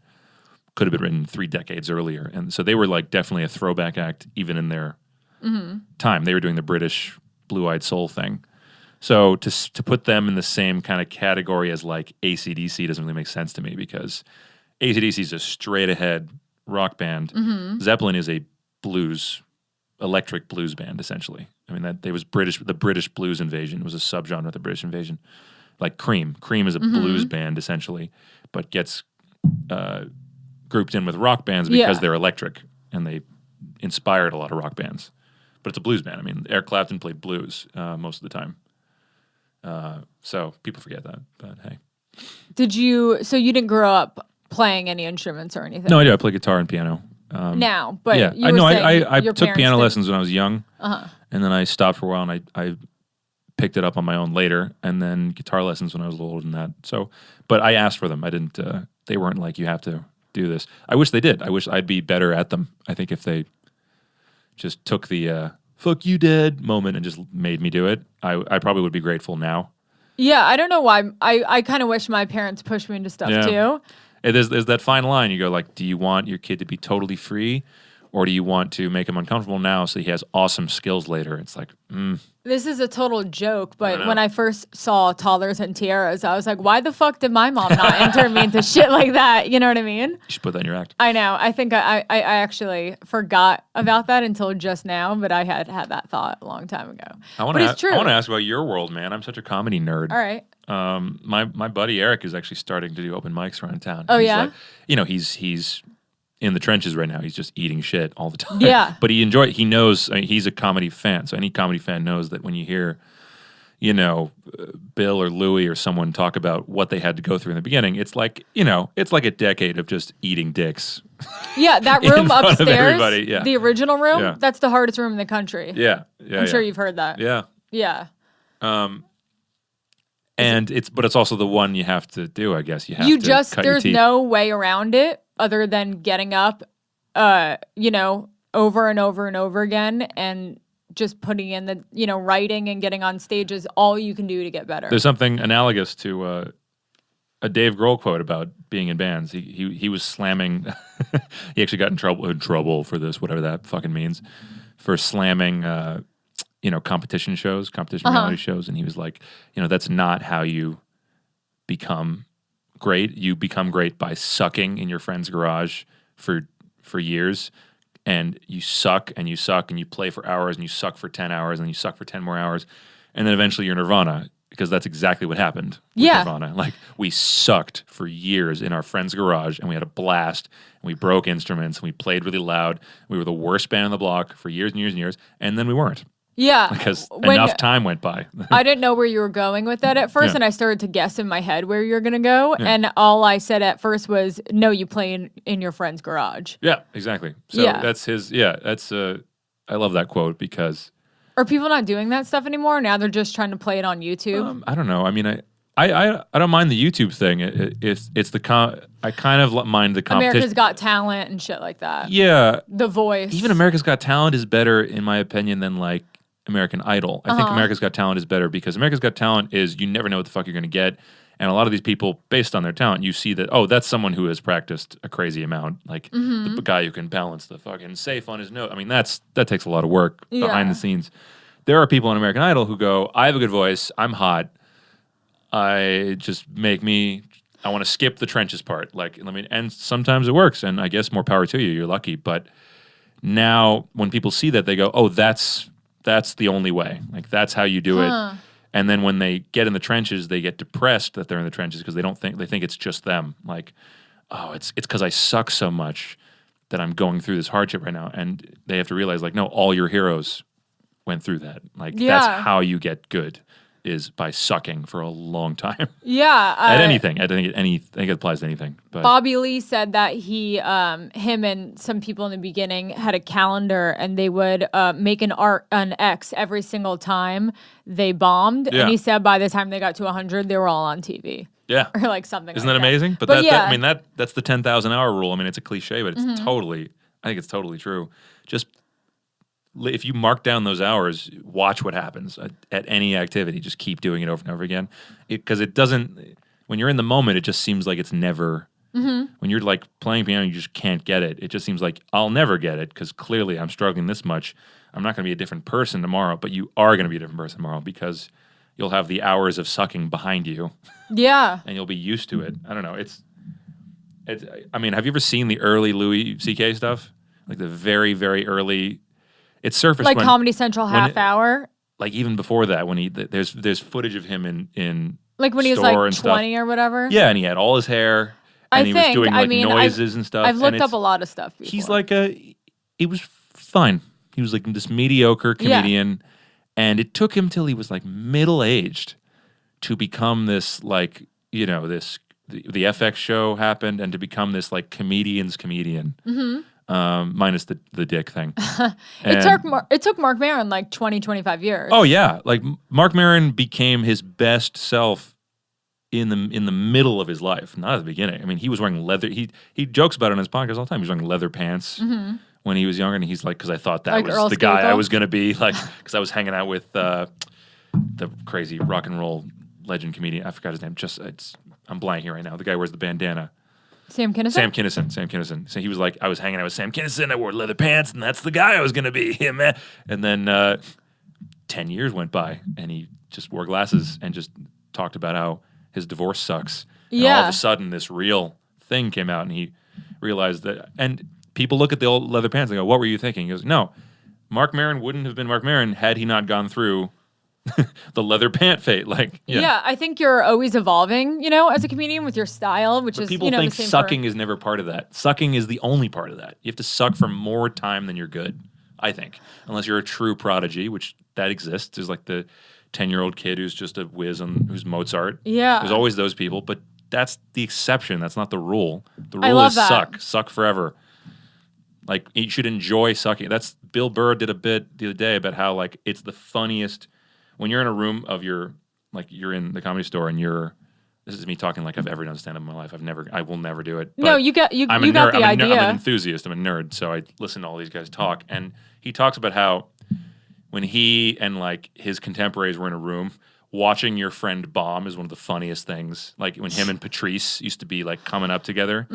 Speaker 2: could have been written 3 decades earlier. And so they were like definitely a throwback act even in their time. They were doing the British blue-eyed soul thing. So to put them in the same kind of category as like AC/DC doesn't really make sense to me because AC/DC is a straight-ahead rock band. Zeppelin is a electric blues band, essentially. I mean, that there was the British blues invasion was a subgenre of the British invasion. Like Cream. Cream is a blues band, essentially, but gets grouped in with rock bands because they're electric, and they inspired a lot of rock bands. But it's a blues band. I mean, Eric Clapton played blues most of the time. So people forget that, but hey.
Speaker 1: So you didn't grow up playing any instruments or anything?
Speaker 2: No, I do. I play guitar and piano.
Speaker 1: Now, but
Speaker 2: yeah,
Speaker 1: you were saying
Speaker 2: I
Speaker 1: your
Speaker 2: took piano
Speaker 1: parents
Speaker 2: lessons when I was young, and then I stopped for a while, and I picked it up on my own later, and then guitar lessons when I was a little older than that. So, but I asked for them. I didn't. They weren't like, you have to do this. I wish they did. I wish I'd be better at them. I think if they just took the fuck you, Dad moment and just made me do it, I probably would be grateful now.
Speaker 1: Yeah, I don't know why. I kind of wish my parents pushed me into stuff too.
Speaker 2: There's that fine line. You go like, do you want your kid to be totally free, or do you want to make him uncomfortable now so he has awesome skills later? It's like,
Speaker 1: This is a total joke, but when I first saw Toddlers and Tiaras, I was like, why the fuck did my mom not enter me into shit like that? You know what I mean?
Speaker 2: You should put that in your act.
Speaker 1: I know. I think I actually forgot about that until just now, but I had that thought a long time ago. It's true.
Speaker 2: I want to ask about your world, man. I'm such a comedy nerd.
Speaker 1: All right.
Speaker 2: My buddy Eric is actually starting to do open mics around town.
Speaker 1: Oh,
Speaker 2: he's
Speaker 1: yeah?
Speaker 2: Like, you know, he's in the trenches right now. He's just eating shit all the time.
Speaker 1: Yeah.
Speaker 2: But he knows, I mean, he's a comedy fan. So any comedy fan knows that when you hear, you know, Bill or Louie or someone talk about what they had to go through in the beginning, it's like, you know, it's like a decade of just eating dicks.
Speaker 1: Yeah, that room upstairs, the original room, that's the hardest room in the country.
Speaker 2: Yeah.
Speaker 1: I'm sure you've heard that.
Speaker 2: Yeah.
Speaker 1: Yeah.
Speaker 2: And it's also the one you have to do, I guess. There's
Speaker 1: no way around it other than getting up, you know, over and over and over again and just putting in the, you know, writing and getting on stage is all you can do to get better.
Speaker 2: There's something analogous to a Dave Grohl quote about being in bands. He was slamming. He actually got in trouble for this, whatever that fucking means, for slamming you know, competition reality shows, and he was like, you know, that's not how you become great. You become great by sucking in your friend's garage for years, and you suck and you suck and you play for hours and you suck for 10 hours and you suck for 10 more hours, and then eventually you're Nirvana, because that's exactly what happened with Nirvana. Like, we sucked for years in our friend's garage, and we had a blast, and we broke instruments, and we played really loud. We were the worst band on the block for years and years and years, and then we weren't.
Speaker 1: Yeah.
Speaker 2: Because enough time went by.
Speaker 1: I didn't know where you were going with that at first, and I started to guess in my head where you're going to go, and all I said at first was, no, you play in your friend's garage.
Speaker 2: Yeah, exactly. So that's his, I love that quote because...
Speaker 1: Are people not doing that stuff anymore? Now they're just trying to play it on YouTube?
Speaker 2: I don't know. I mean, I don't mind the YouTube thing. I kind of mind the competition.
Speaker 1: America's Got Talent and shit like that.
Speaker 2: Yeah.
Speaker 1: The Voice.
Speaker 2: Even America's Got Talent is better, in my opinion, than like American Idol. I think America's Got Talent is better because America's Got Talent is you never know what the fuck you're going to get, And a lot of these people, based on their talent, you see that, oh, that's someone who has practiced a crazy amount. Like the guy who can balance the fucking safe on his nose. I mean, that takes a lot of work behind the scenes. There are people on American Idol who go, I have a good voice, I'm hot, I want to skip the trenches part. Like, and sometimes it works, and I guess more power to you, you're lucky. But now when people see that, they go, oh, that's the only way. Like, that's how you do it. And then when they get in the trenches, they get depressed that they're in the trenches because they think it's just them. Like, oh, it's because I suck so much that I'm going through this hardship right now. And they have to realize, like, no, all your heroes went through that. Like, that's how you get good, is by sucking for a long time.
Speaker 1: Yeah.
Speaker 2: At anything. I think it applies to anything. But
Speaker 1: Bobby Lee said that him and some people in the beginning had a calendar, and they would make an X every single time they bombed. Yeah. And he said by the time they got to 100, they were all on TV.
Speaker 2: Yeah.
Speaker 1: Or like something
Speaker 2: Isn't
Speaker 1: like
Speaker 2: that amazing? But that's the 10,000 hour rule. I mean, it's a cliche, but it's I think it's totally true. Just if you mark down those hours, watch what happens at any activity. Just keep doing it over and over again. Because it doesn't, when you're in the moment, it just seems like it's never, when you're like playing piano, you just can't get it. It just seems like I'll never get it because clearly I'm struggling this much. I'm not going to be a different person tomorrow, but you are going to be a different person tomorrow because you'll have the hours of sucking behind you. Yeah. And you'll be used to it. I don't know. I mean, have you ever seen the early Louis C.K. stuff? Like the very, very early. It surfaced
Speaker 1: like Comedy Central half hour.
Speaker 2: Like even before that, when there's footage of him in
Speaker 1: like when he was like 20 or whatever.
Speaker 2: Yeah, and he had all his hair, and he was doing like noises and stuff.
Speaker 1: I've looked up a lot of stuff before.
Speaker 2: He's like he was fine. He was like this mediocre comedian, and it took him till he was like middle aged to become this like the FX show happened, and to become this like comedian's comedian. Minus the dick thing.
Speaker 1: It took Marc Maron like 20-25 years.
Speaker 2: Oh yeah, like Marc Maron became his best self in the middle of his life, not at the beginning. I mean, he was wearing leather. He jokes about it on his podcast all the time. He was wearing leather pants when he was younger, and he's like, because I thought that like was Earl the guy I was going to be, like, because I was hanging out with the crazy rock and roll legend comedian. I forgot his name. I'm blanking right now. The guy who wears the bandana.
Speaker 1: Sam
Speaker 2: Kinison. So he was like, I was hanging out with Sam Kinison, I wore leather pants, and that's the guy I was going to be. And then 10 years went by, and he just wore glasses and just talked about how his divorce sucks. And all of a sudden, this real thing came out, and he realized that. And people look at the old leather pants and go, what were you thinking? He goes, no, Marc Maron wouldn't have been Marc Maron had he not gone through the leather pant fate. Like,
Speaker 1: I think you're always evolving, as a comedian with your style, which is,
Speaker 2: people think sucking is never part of that. Sucking is the only part of that. You have to suck for more time than you're good, I think. Unless you're a true prodigy, which that exists. There's like the 10-year-old kid who's just a whiz on who's Mozart. Yeah. There's always those people, but that's the exception. That's not the rule. The rule is suck. Suck forever. Like, you should enjoy sucking. That's Bill Burr did a bit the other day about how, like, it's the funniest when you're in a room of you're in the Comedy Store and this is me talking like I've ever done stand-up in my life. I will never do it.
Speaker 1: No, you got the idea.
Speaker 2: I'm an enthusiast. I'm a nerd, so I listen to all these guys talk. And he talks about how when he and like his contemporaries were in a room, watching your friend bomb is one of the funniest things. Like when him and Patrice used to be like coming up together.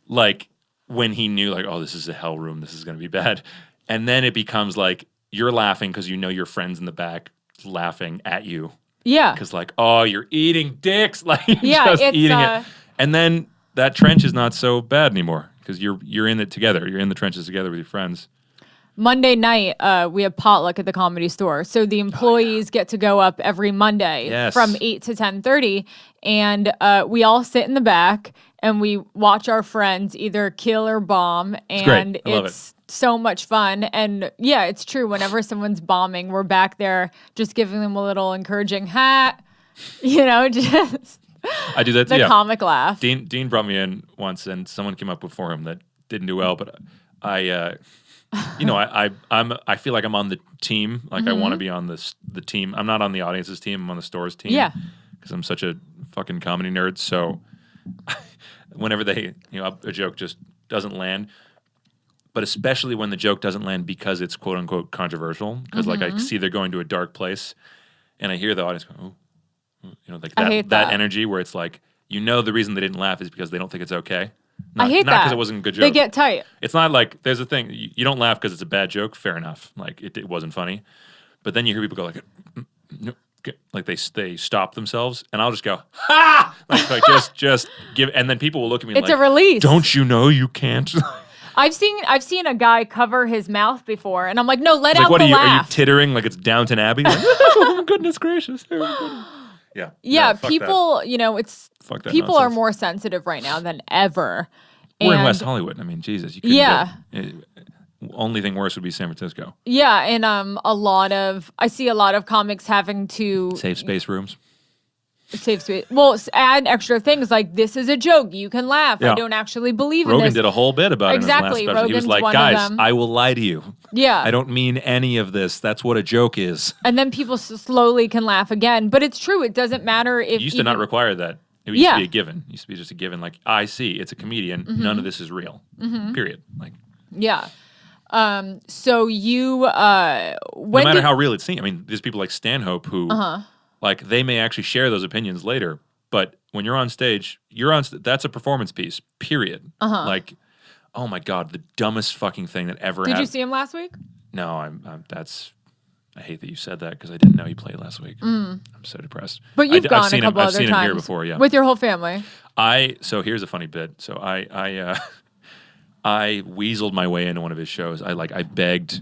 Speaker 2: Like when he knew like, oh, this is a hell room. This is going to be bad. And then it becomes like, you're laughing because you know your friends in the back laughing at you. Yeah. Because like, oh, you're eating dicks. Like, just eating it. And then that trench is not so bad anymore because you're in it together. You're in the trenches together with your friends.
Speaker 1: Monday night, we have potluck at the Comedy Store. So the employees get to go up every Monday from 8 to 10:30. And we all sit in the back and we watch our friends either kill or bomb. And it's so much fun. And yeah, it's true. Whenever someone's bombing, we're back there just giving them a little encouraging hat, just
Speaker 2: I do that too.
Speaker 1: The comic laugh.
Speaker 2: Dean brought me in once and someone came up before him that didn't do well, but I feel like I'm on the team. Like I want to be on the team. I'm not on the audience's team. I'm on the store's team. Yeah. Because I'm such a fucking comedy nerd. So whenever a joke just doesn't land, but especially when the joke doesn't land because it's quote unquote controversial, because like I see they're going to a dark place, and I hear the audience go, "Oh, Like
Speaker 1: I hate that
Speaker 2: energy where it's like, the reason they didn't laugh is because they don't think it's okay.
Speaker 1: I hate that.
Speaker 2: Not because it wasn't a good joke.
Speaker 1: They get tight.
Speaker 2: It's not like, there's a thing, you don't laugh because it's a bad joke, fair enough. Like, it wasn't funny. But then you hear people go like they stop themselves, and I'll just go, ha! Like just give, and then people will look at me
Speaker 1: it's a release.
Speaker 2: Don't you know you can't?
Speaker 1: I've seen a guy cover his mouth before, and I'm like, no, let out
Speaker 2: the
Speaker 1: laugh.
Speaker 2: Are you tittering like it's Downton Abbey? Like, oh, goodness gracious. Yeah.
Speaker 1: Yeah, people,
Speaker 2: that.
Speaker 1: It's
Speaker 2: nonsense.
Speaker 1: people are more sensitive right now than ever.
Speaker 2: We're in West Hollywood. I mean, Jesus. You couldn't only thing worse would be San Francisco.
Speaker 1: Yeah, and I see a lot of comics having to
Speaker 2: save space rooms.
Speaker 1: Save space. Well, add extra things like this is a joke. You can laugh.
Speaker 2: Yeah.
Speaker 1: I don't actually believe in
Speaker 2: Rogan
Speaker 1: this.
Speaker 2: did a whole bit about
Speaker 1: exactly.
Speaker 2: it in his last special. He was like, guys, I will lie to you.
Speaker 1: Yeah.
Speaker 2: I don't mean any of this. That's what a joke is.
Speaker 1: And then people slowly can laugh again. But it's true. It doesn't matter if
Speaker 2: it used to not require that. It used to be a given. It used to be just a given. Like, I see, it's a comedian. Mm-hmm. None of this is real. Mm-hmm. Period. Like,
Speaker 1: yeah. So you,
Speaker 2: no matter how real it seems. I mean, there's people like Stanhope who, like, they may actually share those opinions later. But when you're on stage, that's a performance piece. Period. Like, oh my God, the dumbest fucking thing that ever happened.
Speaker 1: Did you see him last week?
Speaker 2: No, I hate that you said that because I didn't know he played last week. I'm so depressed.
Speaker 1: But you've gone a couple other times.
Speaker 2: I've seen him here before, yeah.
Speaker 1: With your whole family.
Speaker 2: So here's a funny bit. So I weaseled my way into one of his shows. I begged,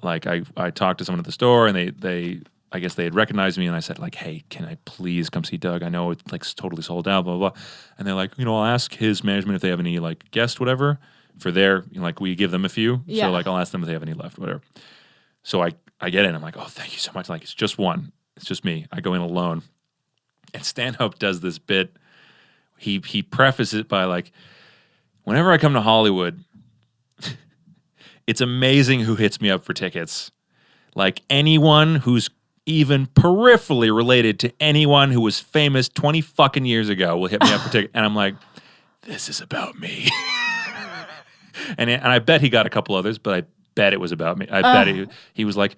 Speaker 2: like I talked to someone at the store, and they I guess they had recognized me, and I said, like, hey, can I please come see Doug? I know it's like totally sold out, blah, blah, blah. And they're like, I'll ask his management if they have any like guest whatever for their, like, we give them a few. Yeah. So like I'll ask them if they have any left, whatever. So I get in, I'm like, oh, thank you so much. Like, it's just one. It's just me. I go in alone. And Stanhope does this bit. He prefaces it by like, whenever I come to Hollywood, it's amazing who hits me up for tickets. Like, anyone who's even peripherally related to anyone who was famous 20 fucking years ago will hit me up for tickets. And I'm like, this is about me. and I bet he got a couple others, but I bet it was about me. I bet he was like,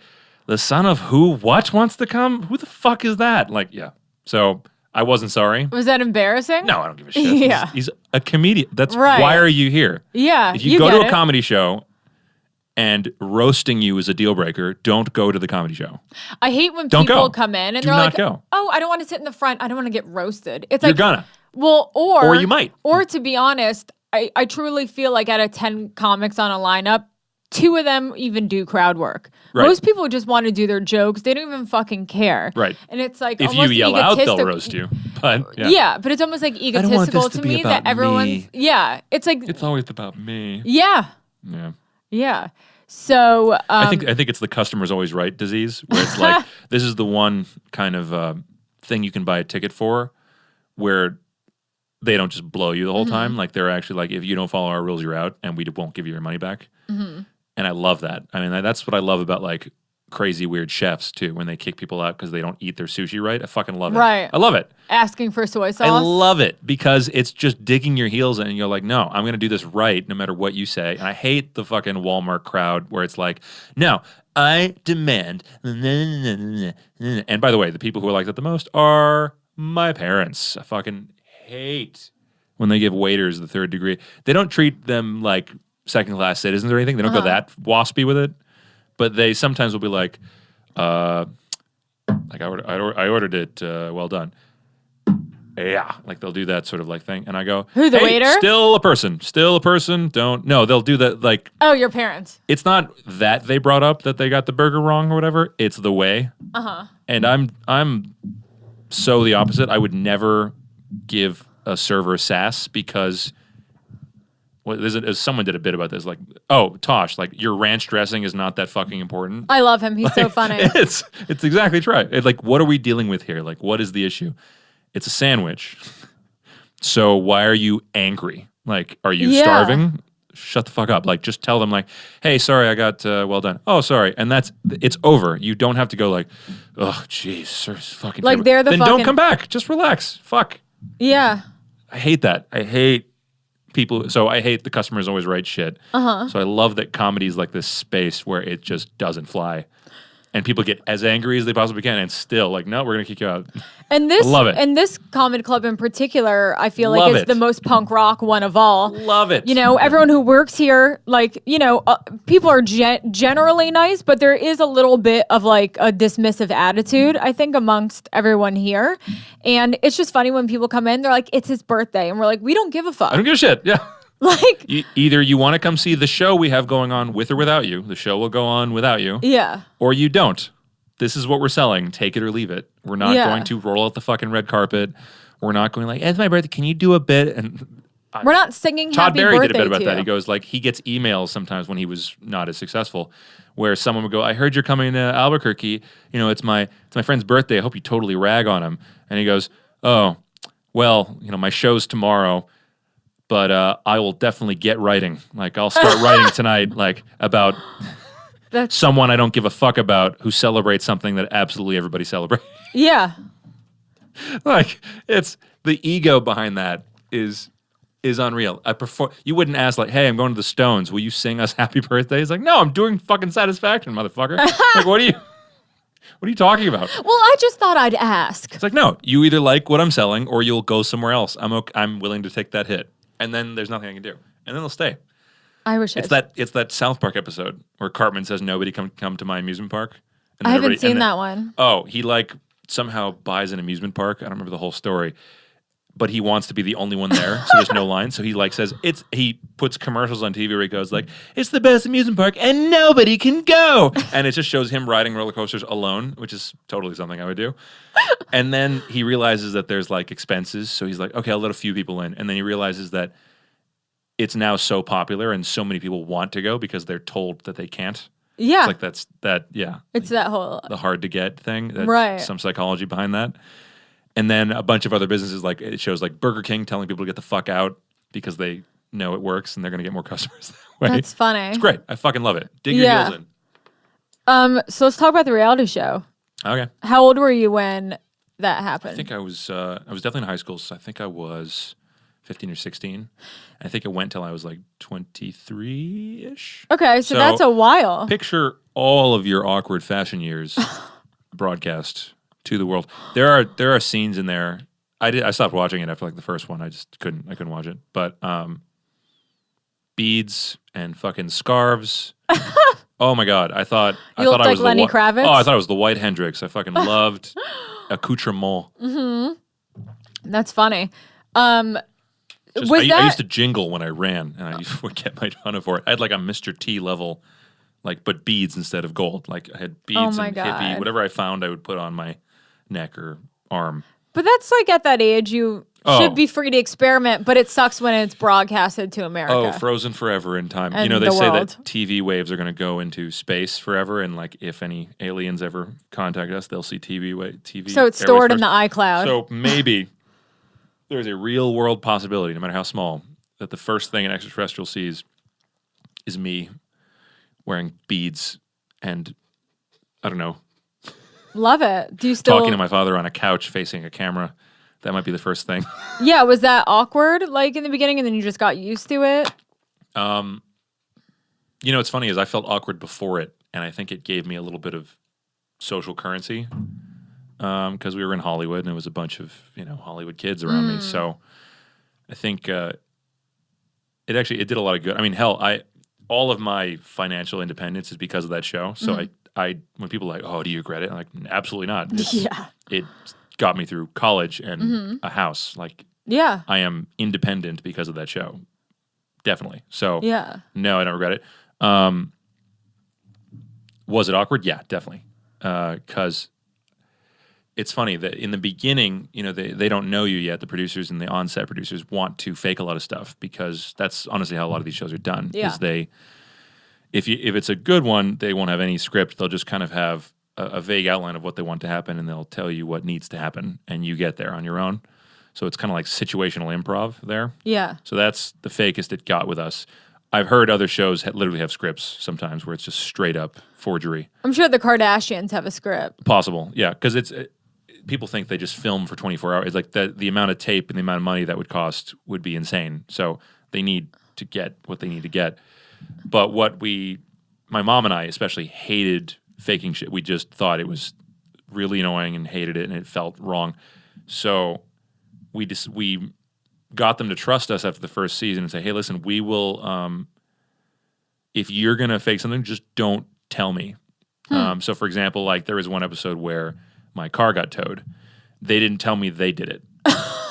Speaker 2: the son of who, what wants to come? Who the fuck is that? Like, yeah. So I wasn't sorry.
Speaker 1: Was that embarrassing?
Speaker 2: No, I don't give a shit.
Speaker 1: Yeah.
Speaker 2: He's a comedian. That's
Speaker 1: right.
Speaker 2: Why are you here?
Speaker 1: Yeah.
Speaker 2: If you go to a comedy show and roasting you is a deal breaker, don't go to the comedy show.
Speaker 1: I hate when people come in and they're like,
Speaker 2: go.
Speaker 1: oh, I don't want to sit in the front. I don't want to get roasted. It's
Speaker 2: You're
Speaker 1: like,
Speaker 2: gonna.
Speaker 1: Well,
Speaker 2: or you might.
Speaker 1: Or to be honest, I truly feel like out of 10 comics on a lineup, 2 of them even do crowd work. Right. Most people just want to do their jokes. They don't even fucking care.
Speaker 2: Right.
Speaker 1: And it's like
Speaker 2: if you yell out, they'll roast you. But
Speaker 1: yeah, but it's almost like egotistical to me that everyone's it's like
Speaker 2: it's always about me.
Speaker 1: Yeah.
Speaker 2: Yeah.
Speaker 1: Yeah. So
Speaker 2: I think it's the customer's always right disease, where it's like this is the one kind of thing you can buy a ticket for, where they don't just blow you the whole time. Like, they're actually like, if you don't follow our rules, you're out, and we won't give you your money back. Mm-hmm. And I love that. I mean, that's what I love about like crazy weird chefs too, when they kick people out because they don't eat their sushi right. I fucking love it.
Speaker 1: Right.
Speaker 2: I love it.
Speaker 1: Asking for soy sauce.
Speaker 2: I love it because it's just digging your heels in, and you're like, no, I'm going to do this right no matter what you say. And I hate the fucking Walmart crowd where it's like, no, I demand. And by the way, the people who are like that the most are my parents. I fucking hate when they give waiters the third degree. They don't treat them like second-class citizens or anything. They don't go that waspy with it. But they sometimes will be like, I ordered it, well done. Yeah. Like, they'll do that sort of like thing. And I go,
Speaker 1: who, the waiter?
Speaker 2: Still a person. No, they'll do that like.
Speaker 1: Oh, your parents.
Speaker 2: It's not that they brought up that they got the burger wrong or whatever. It's the way. And I'm so the opposite. I would never give a server sass because someone did a bit about this, like, oh, Tosh, like, your ranch dressing is not that fucking important.
Speaker 1: I love him. He's so funny.
Speaker 2: It's exactly right. It's like, what are we dealing with here? Like, what is the issue? It's a sandwich. So why are you angry? Like, are you starving? Shut the fuck up. Like, just tell them, like, hey, sorry, I got well done. Oh, sorry. And it's over. You don't have to go like, oh, jeez, sir, fucking
Speaker 1: like, they're the
Speaker 2: then don't come back. Just relax. Fuck.
Speaker 1: Yeah.
Speaker 2: I hate that. I hate people. So I hate the customer's always right shit. So I love that comedy's like this space where it just doesn't fly. And people get as angry as they possibly can, and still like, no, we're gonna kick you out.
Speaker 1: And this,
Speaker 2: I love it.
Speaker 1: And this comedy club in particular, I feel
Speaker 2: Love
Speaker 1: like is the most punk rock one of all.
Speaker 2: Love it.
Speaker 1: You know, everyone who works here, like, you know, people are generally nice, but there is a little bit of like a dismissive attitude, I think, amongst everyone here. And it's just funny when people come in, they're like, it's his birthday. And we're like, we don't give a fuck.
Speaker 2: I don't give a shit. Yeah.
Speaker 1: Like,
Speaker 2: either you want to come see the show we have going on with or without you. The show will go on without you.
Speaker 1: Yeah.
Speaker 2: Or you don't. This is what we're selling. Take it or leave it. We're not going to roll out the fucking red carpet. We're not going like, it's my birthday. Can you do a bit? And
Speaker 1: we're not singing
Speaker 2: Todd
Speaker 1: happy
Speaker 2: Berry
Speaker 1: birthday
Speaker 2: did a bit about
Speaker 1: to
Speaker 2: that.
Speaker 1: you.
Speaker 2: He goes like, he gets emails sometimes when he was not as successful where someone would go, I heard you're coming to Albuquerque. You know, it's my friend's birthday. I hope you totally rag on him. And he goes, oh, well, you know, my show's tomorrow. But I will definitely get writing. Like, I'll start writing tonight, like, about someone I don't give a fuck about who celebrates something that absolutely everybody celebrates.
Speaker 1: Yeah.
Speaker 2: Like, it's the ego behind that is unreal. You wouldn't ask, like, hey, I'm going to the Stones. Will you sing us happy birthday? He's like, no, I'm doing fucking Satisfaction, motherfucker. Like, what are you talking about?
Speaker 1: Well, I just thought I'd ask.
Speaker 2: It's like, no, you either like what I'm selling or you'll go somewhere else. I'm willing to take that hit. And then there's nothing I can do. And then they'll stay.
Speaker 1: I wish
Speaker 2: it's that South Park episode where Cartman says nobody come to my amusement park. And
Speaker 1: I haven't seen that one.
Speaker 2: Oh, he like somehow buys an amusement park. I don't remember the whole story. But he wants to be the only one there, so there's no line. So he like says he puts commercials on TV where he goes like, it's the best amusement park and nobody can go. And it just shows him riding roller coasters alone, which is totally something I would do. And then he realizes that there's like expenses, so he's like, okay, I'll let a few people in. And then he realizes that it's now so popular and so many people want to go because they're told that they can't.
Speaker 1: Yeah.
Speaker 2: It's like
Speaker 1: It's that whole
Speaker 2: the hard to get thing.
Speaker 1: Right.
Speaker 2: Some psychology behind that. And then a bunch of other businesses, like it shows like Burger King telling people to get the fuck out because they know it works and they're going to get more customers that way.
Speaker 1: That's funny.
Speaker 2: It's great. I fucking love it. Dig your heels in.
Speaker 1: So let's talk about the reality show.
Speaker 2: Okay.
Speaker 1: How old were you when that happened?
Speaker 2: I think I was definitely in high school, so I think I was 15 or 16. I think it went till I was like 23-ish.
Speaker 1: Okay, so that's a while.
Speaker 2: Picture all of your awkward fashion years broadcast to the world. There are scenes in there. I stopped watching it after like the first one. I just couldn't watch it. But beads and fucking scarves. Oh my god! I thought I was
Speaker 1: Lenny Kravitz.
Speaker 2: Oh, I thought it was the White Hendrix. I fucking loved accoutrement.
Speaker 1: Mm-hmm. That's funny.
Speaker 2: I used to jingle when I ran, and I would get made fun of for it. I had like a Mr. T level, like but beads instead of gold. Like I had beads and hippie, whatever I found, I would put on my neck or arm.
Speaker 1: But that's like at that age, you should be free to experiment, but it sucks when it's broadcasted to America.
Speaker 2: Oh, frozen forever in time.
Speaker 1: And
Speaker 2: you know, they say
Speaker 1: world.
Speaker 2: that TV waves are going to go into space forever, and like if any aliens ever contact us, they'll see TV.
Speaker 1: So it's stored in the iCloud.
Speaker 2: So maybe there's a real world possibility, no matter how small, that the first thing an extraterrestrial sees is me wearing beads and, I don't know,
Speaker 1: love it. Do you still
Speaker 2: talking to my father on a couch facing a camera? That might be the first thing.
Speaker 1: Yeah, was that awkward like in the beginning and then you just got used to it?
Speaker 2: You know what's funny is I felt awkward before it, and I think it gave me a little bit of social currency because we were in Hollywood and it was a bunch of, Hollywood kids around me. So I think it did a lot of good. I mean, hell, all of my financial independence is because of that show. So I when people are like, oh, do you regret it? I'm like, absolutely not. It got me through college and a house. Like,
Speaker 1: yeah,
Speaker 2: I am independent because of that show. Definitely. So,
Speaker 1: yeah,
Speaker 2: no, I don't regret it. Was it awkward? Yeah, definitely. Because it's funny that in the beginning, they don't know you yet. The producers and the on-set producers want to fake a lot of stuff because that's honestly how a lot of these shows are done.
Speaker 1: Yeah.
Speaker 2: Is if it's a good one, they won't have any script. They'll just kind of have a vague outline of what they want to happen, and they'll tell you what needs to happen, and you get there on your own. So it's kind of like situational improv there.
Speaker 1: Yeah.
Speaker 2: So that's the fakest it got with us. I've heard other shows literally have scripts sometimes where it's just straight up forgery.
Speaker 1: I'm sure the Kardashians have a script.
Speaker 2: Possible, yeah, because people think they just film for 24 hours. It's like the amount of tape and the amount of money that would cost would be insane. So they need to get what they need to get. But my mom and I especially hated faking shit. We just thought it was really annoying and hated it, and it felt wrong. So we got them to trust us after the first season and say, hey, listen, we will, if you're going to fake something, just don't tell me. So, for example, like there was one episode where my car got towed. They didn't tell me they did it.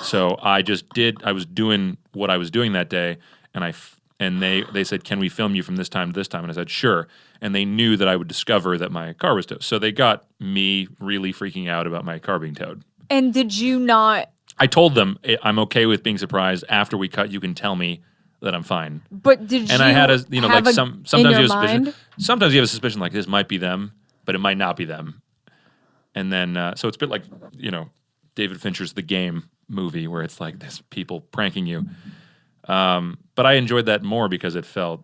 Speaker 2: So I was doing what I was doing that day, and they said, can we film you from this time to this time? And I said, sure. And they knew that I would discover that my car was towed. So they got me really freaking out about my car being towed. And
Speaker 1: did you not...
Speaker 2: I told them I'm okay with being surprised. After we cut, you can tell me that I'm fine.
Speaker 1: But did you?
Speaker 2: And I had sometimes you have a suspicion.
Speaker 1: Mind?
Speaker 2: Sometimes you have a suspicion like this might be them, but it might not be them. And then so it's a bit like David Fincher's The Game movie where it's like there's people pranking you. But I enjoyed that more because it felt,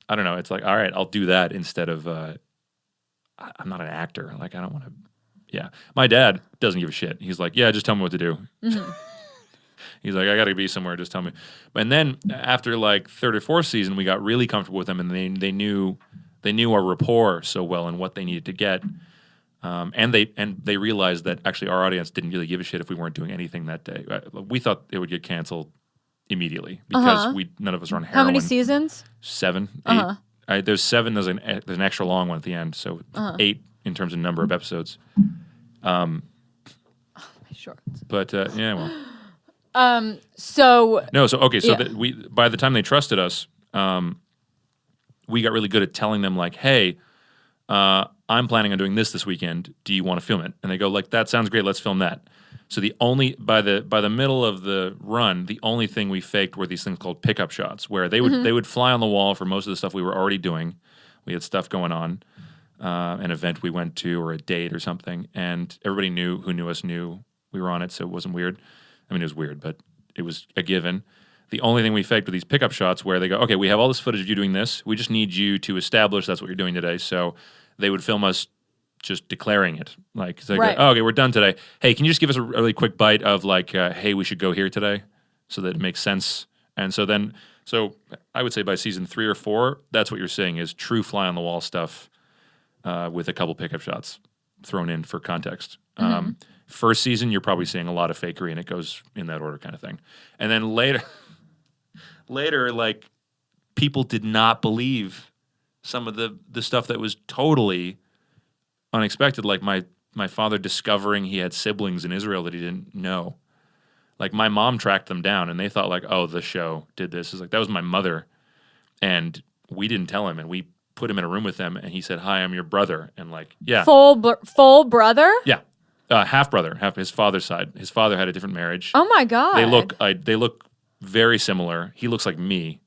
Speaker 2: I don't know. It's like, all right, I'll do that instead of I'm not an actor. Like I don't want to. Yeah. My dad doesn't give a shit. He's like, yeah, just tell me what to do. Mm-hmm. He's like, I got to be somewhere. Just tell me. And then after like third or fourth season, we got really comfortable with them, and they knew our rapport so well and what they needed to get. And they realized that actually our audience didn't really give a shit if we weren't doing anything that day. We thought it would get canceled immediately because none of us were on heroin.
Speaker 1: How many seasons?
Speaker 2: 7, 8. There's 7. There's an extra long one at the end, so 8 in terms of number of episodes.
Speaker 1: My shorts.
Speaker 2: But yeah, well.
Speaker 1: So
Speaker 2: by the time they trusted us, we got really good at telling them like, hey, I'm planning on doing this weekend. Do you want to film it? And they go like, that sounds great. Let's film that. So by the middle of the run, the only thing we faked were these things called pickup shots, where they would fly on the wall for most of the stuff we were already doing. We had stuff going on, an event we went to or a date or something, and everybody who knew us knew we were on it, so it wasn't weird. I mean, it was weird, but it was a given. The only thing we faked were these pickup shots where they go, okay, we have all this footage of you doing this. We just need you to establish that's what you're doing today. So they would film us just declaring it. Like,
Speaker 1: right.
Speaker 2: Oh, okay, we're done today. Hey, can you just give us a really quick bite of like, hey, we should go here today so that it makes sense? And so I would say by season 3 or 4, that's what you're seeing is true fly-on-the-wall stuff with a couple pickup shots thrown in for context. First season, you're probably seeing a lot of fakery, and it goes in that order kind of thing. And then later, like, people did not believe some of the stuff that was totally unexpected, like my father discovering he had siblings in Israel that he didn't know. Like, my mom tracked them down, and they thought, like, oh, the show did this. It's like, that was my mother, and we didn't tell him, and we put him in a room with them, and he said, hi, I'm your brother. And, like, yeah.
Speaker 1: Full brother?
Speaker 2: Yeah. Half brother, half his father's side. His father had a different marriage.
Speaker 1: Oh my god!
Speaker 2: They look very similar. He looks like me,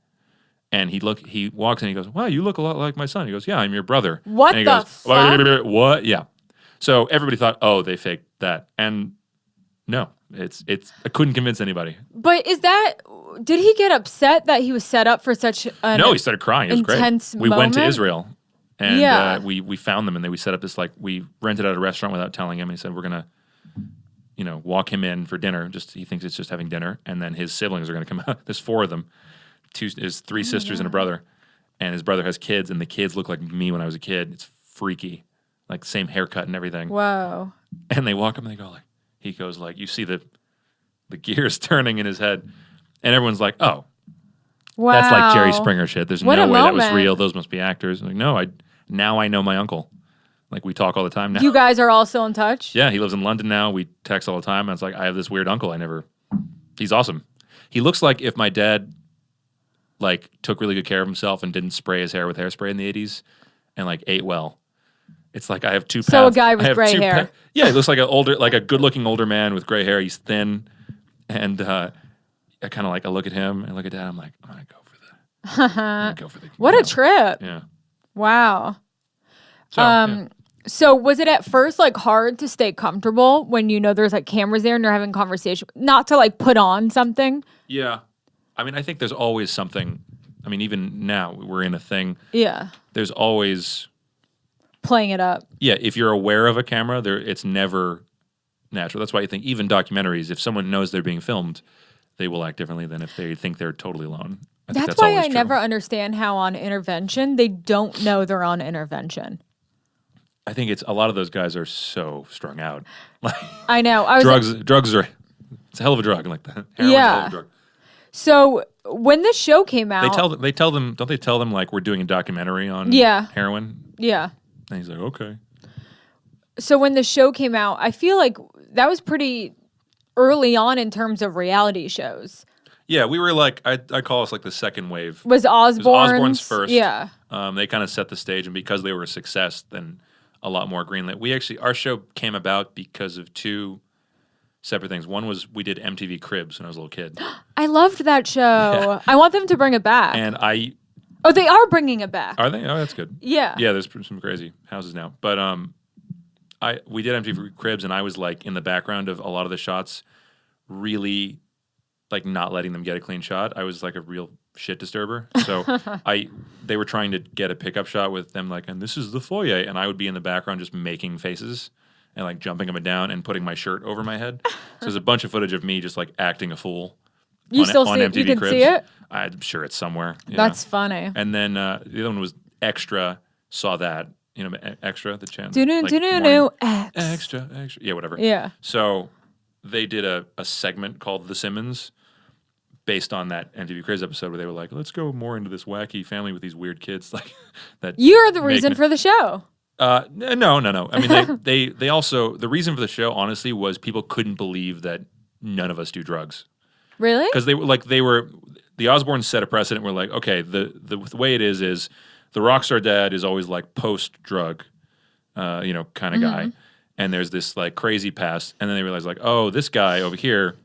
Speaker 2: and he walks in. And he goes, "Wow, you look a lot like my son." He goes, "Yeah, I'm your brother."
Speaker 1: What
Speaker 2: and he
Speaker 1: the
Speaker 2: goes,
Speaker 1: fuck?
Speaker 2: What? Yeah. So everybody thought, oh, they faked that, and no, it's. I couldn't convince anybody.
Speaker 1: But did he get upset that he was set up for such an
Speaker 2: No, he started crying. It was
Speaker 1: intense
Speaker 2: great. We went to Israel. And we found them, and then we set up this, like, we rented out a restaurant without telling him, and he said, we're going to, walk him in for dinner. He thinks it's just having dinner, and then his siblings are going to come out. There's 4 of them, his 3 sisters and a brother, and his brother has kids, and the kids look like me when I was a kid. It's freaky, like same haircut and everything.
Speaker 1: Wow.
Speaker 2: And they walk up, and they go like, he goes like, you see the gears turning in his head, and everyone's like, oh.
Speaker 1: Wow.
Speaker 2: That's like Jerry Springer shit. There's
Speaker 1: what
Speaker 2: no way
Speaker 1: moment.
Speaker 2: That was real. Those must be actors. I'm like, no, now I know my uncle. Like, we talk all the time now.
Speaker 1: You guys are all still in touch?
Speaker 2: Yeah, he lives in London now. We text all the time. And it's like, I have this weird uncle. He's awesome. He looks like if my dad, like, took really good care of himself and didn't spray his hair with hairspray in the 80s and, like, ate well. It's like I have 2 paths.
Speaker 1: So a guy with gray hair.
Speaker 2: Yeah, he looks like a good-looking older man with gray hair. He's thin. And I kind of like, I look at him and look at Dad. I'm like, I'm going to go for the
Speaker 1: what a trip.
Speaker 2: Yeah.
Speaker 1: Wow.
Speaker 2: So,
Speaker 1: So was it at first like hard to stay comfortable when there's like cameras there and you're having conversation, not to like put on something?
Speaker 2: Yeah. I mean, I think there's always something. I mean, even now we're in a thing.
Speaker 1: Yeah.
Speaker 2: There's always
Speaker 1: playing it up.
Speaker 2: Yeah. If you're aware of a camera, it's never natural. That's why you think even documentaries, if someone knows they're being filmed, they will act differently than if they think they're totally alone.
Speaker 1: That's why I never understand how on intervention they don't know they're on intervention.
Speaker 2: I think it's a lot of those guys are so strung out. Like
Speaker 1: I know.
Speaker 2: drugs are it's a hell of a drug. Like that. Heroin's a hell of a drug.
Speaker 1: So when the show came out,
Speaker 2: they tell them like we're doing a documentary on heroin?
Speaker 1: Yeah.
Speaker 2: And he's like, okay.
Speaker 1: So when the show came out, I feel like that was pretty early on in terms of reality shows.
Speaker 2: Yeah, we were like, I call us like the second wave.
Speaker 1: Was Osbourne's
Speaker 2: first.
Speaker 1: Yeah.
Speaker 2: They kind of set the stage, and because they were a success, then a lot more greenlit. Our show came about because of two separate things. One was we did MTV Cribs when I was a little kid.
Speaker 1: I loved that show. Yeah. I want them to bring it back.
Speaker 2: And
Speaker 1: Oh, they are bringing it back.
Speaker 2: Are they? Oh, that's good.
Speaker 1: Yeah.
Speaker 2: Yeah, there's some crazy houses now. But we did MTV Cribs, and I was like in the background of a lot of the shots, really like not letting them get a clean shot. I was like a real shit disturber. So they were trying to get a pickup shot with them like, and this is the foyer, and I would be in the background just making faces and like jumping up and down and putting my shirt over my head. So there's a bunch of footage of me just like acting a fool.
Speaker 1: You still see it? You can see it?
Speaker 2: I'm sure it's somewhere. Yeah.
Speaker 1: That's funny.
Speaker 2: And then the other one was Extra. Saw that. You know, Extra, the channel. Extra. Yeah, whatever.
Speaker 1: Yeah.
Speaker 2: So they did a segment called The Simmons based on that MTV Cribs episode where they were like, let's go more into this wacky family with these weird kids. Like that.
Speaker 1: You're the reason for the show.
Speaker 2: No. I mean, they also, the reason for the show, honestly, was people couldn't believe that none of us do drugs.
Speaker 1: Really?
Speaker 2: Because the Osbournes set a precedent where like, okay, the way it is the rock star dad is always like post-drug, kind of guy. And there's this like crazy past. And then they realize like, oh, this guy over here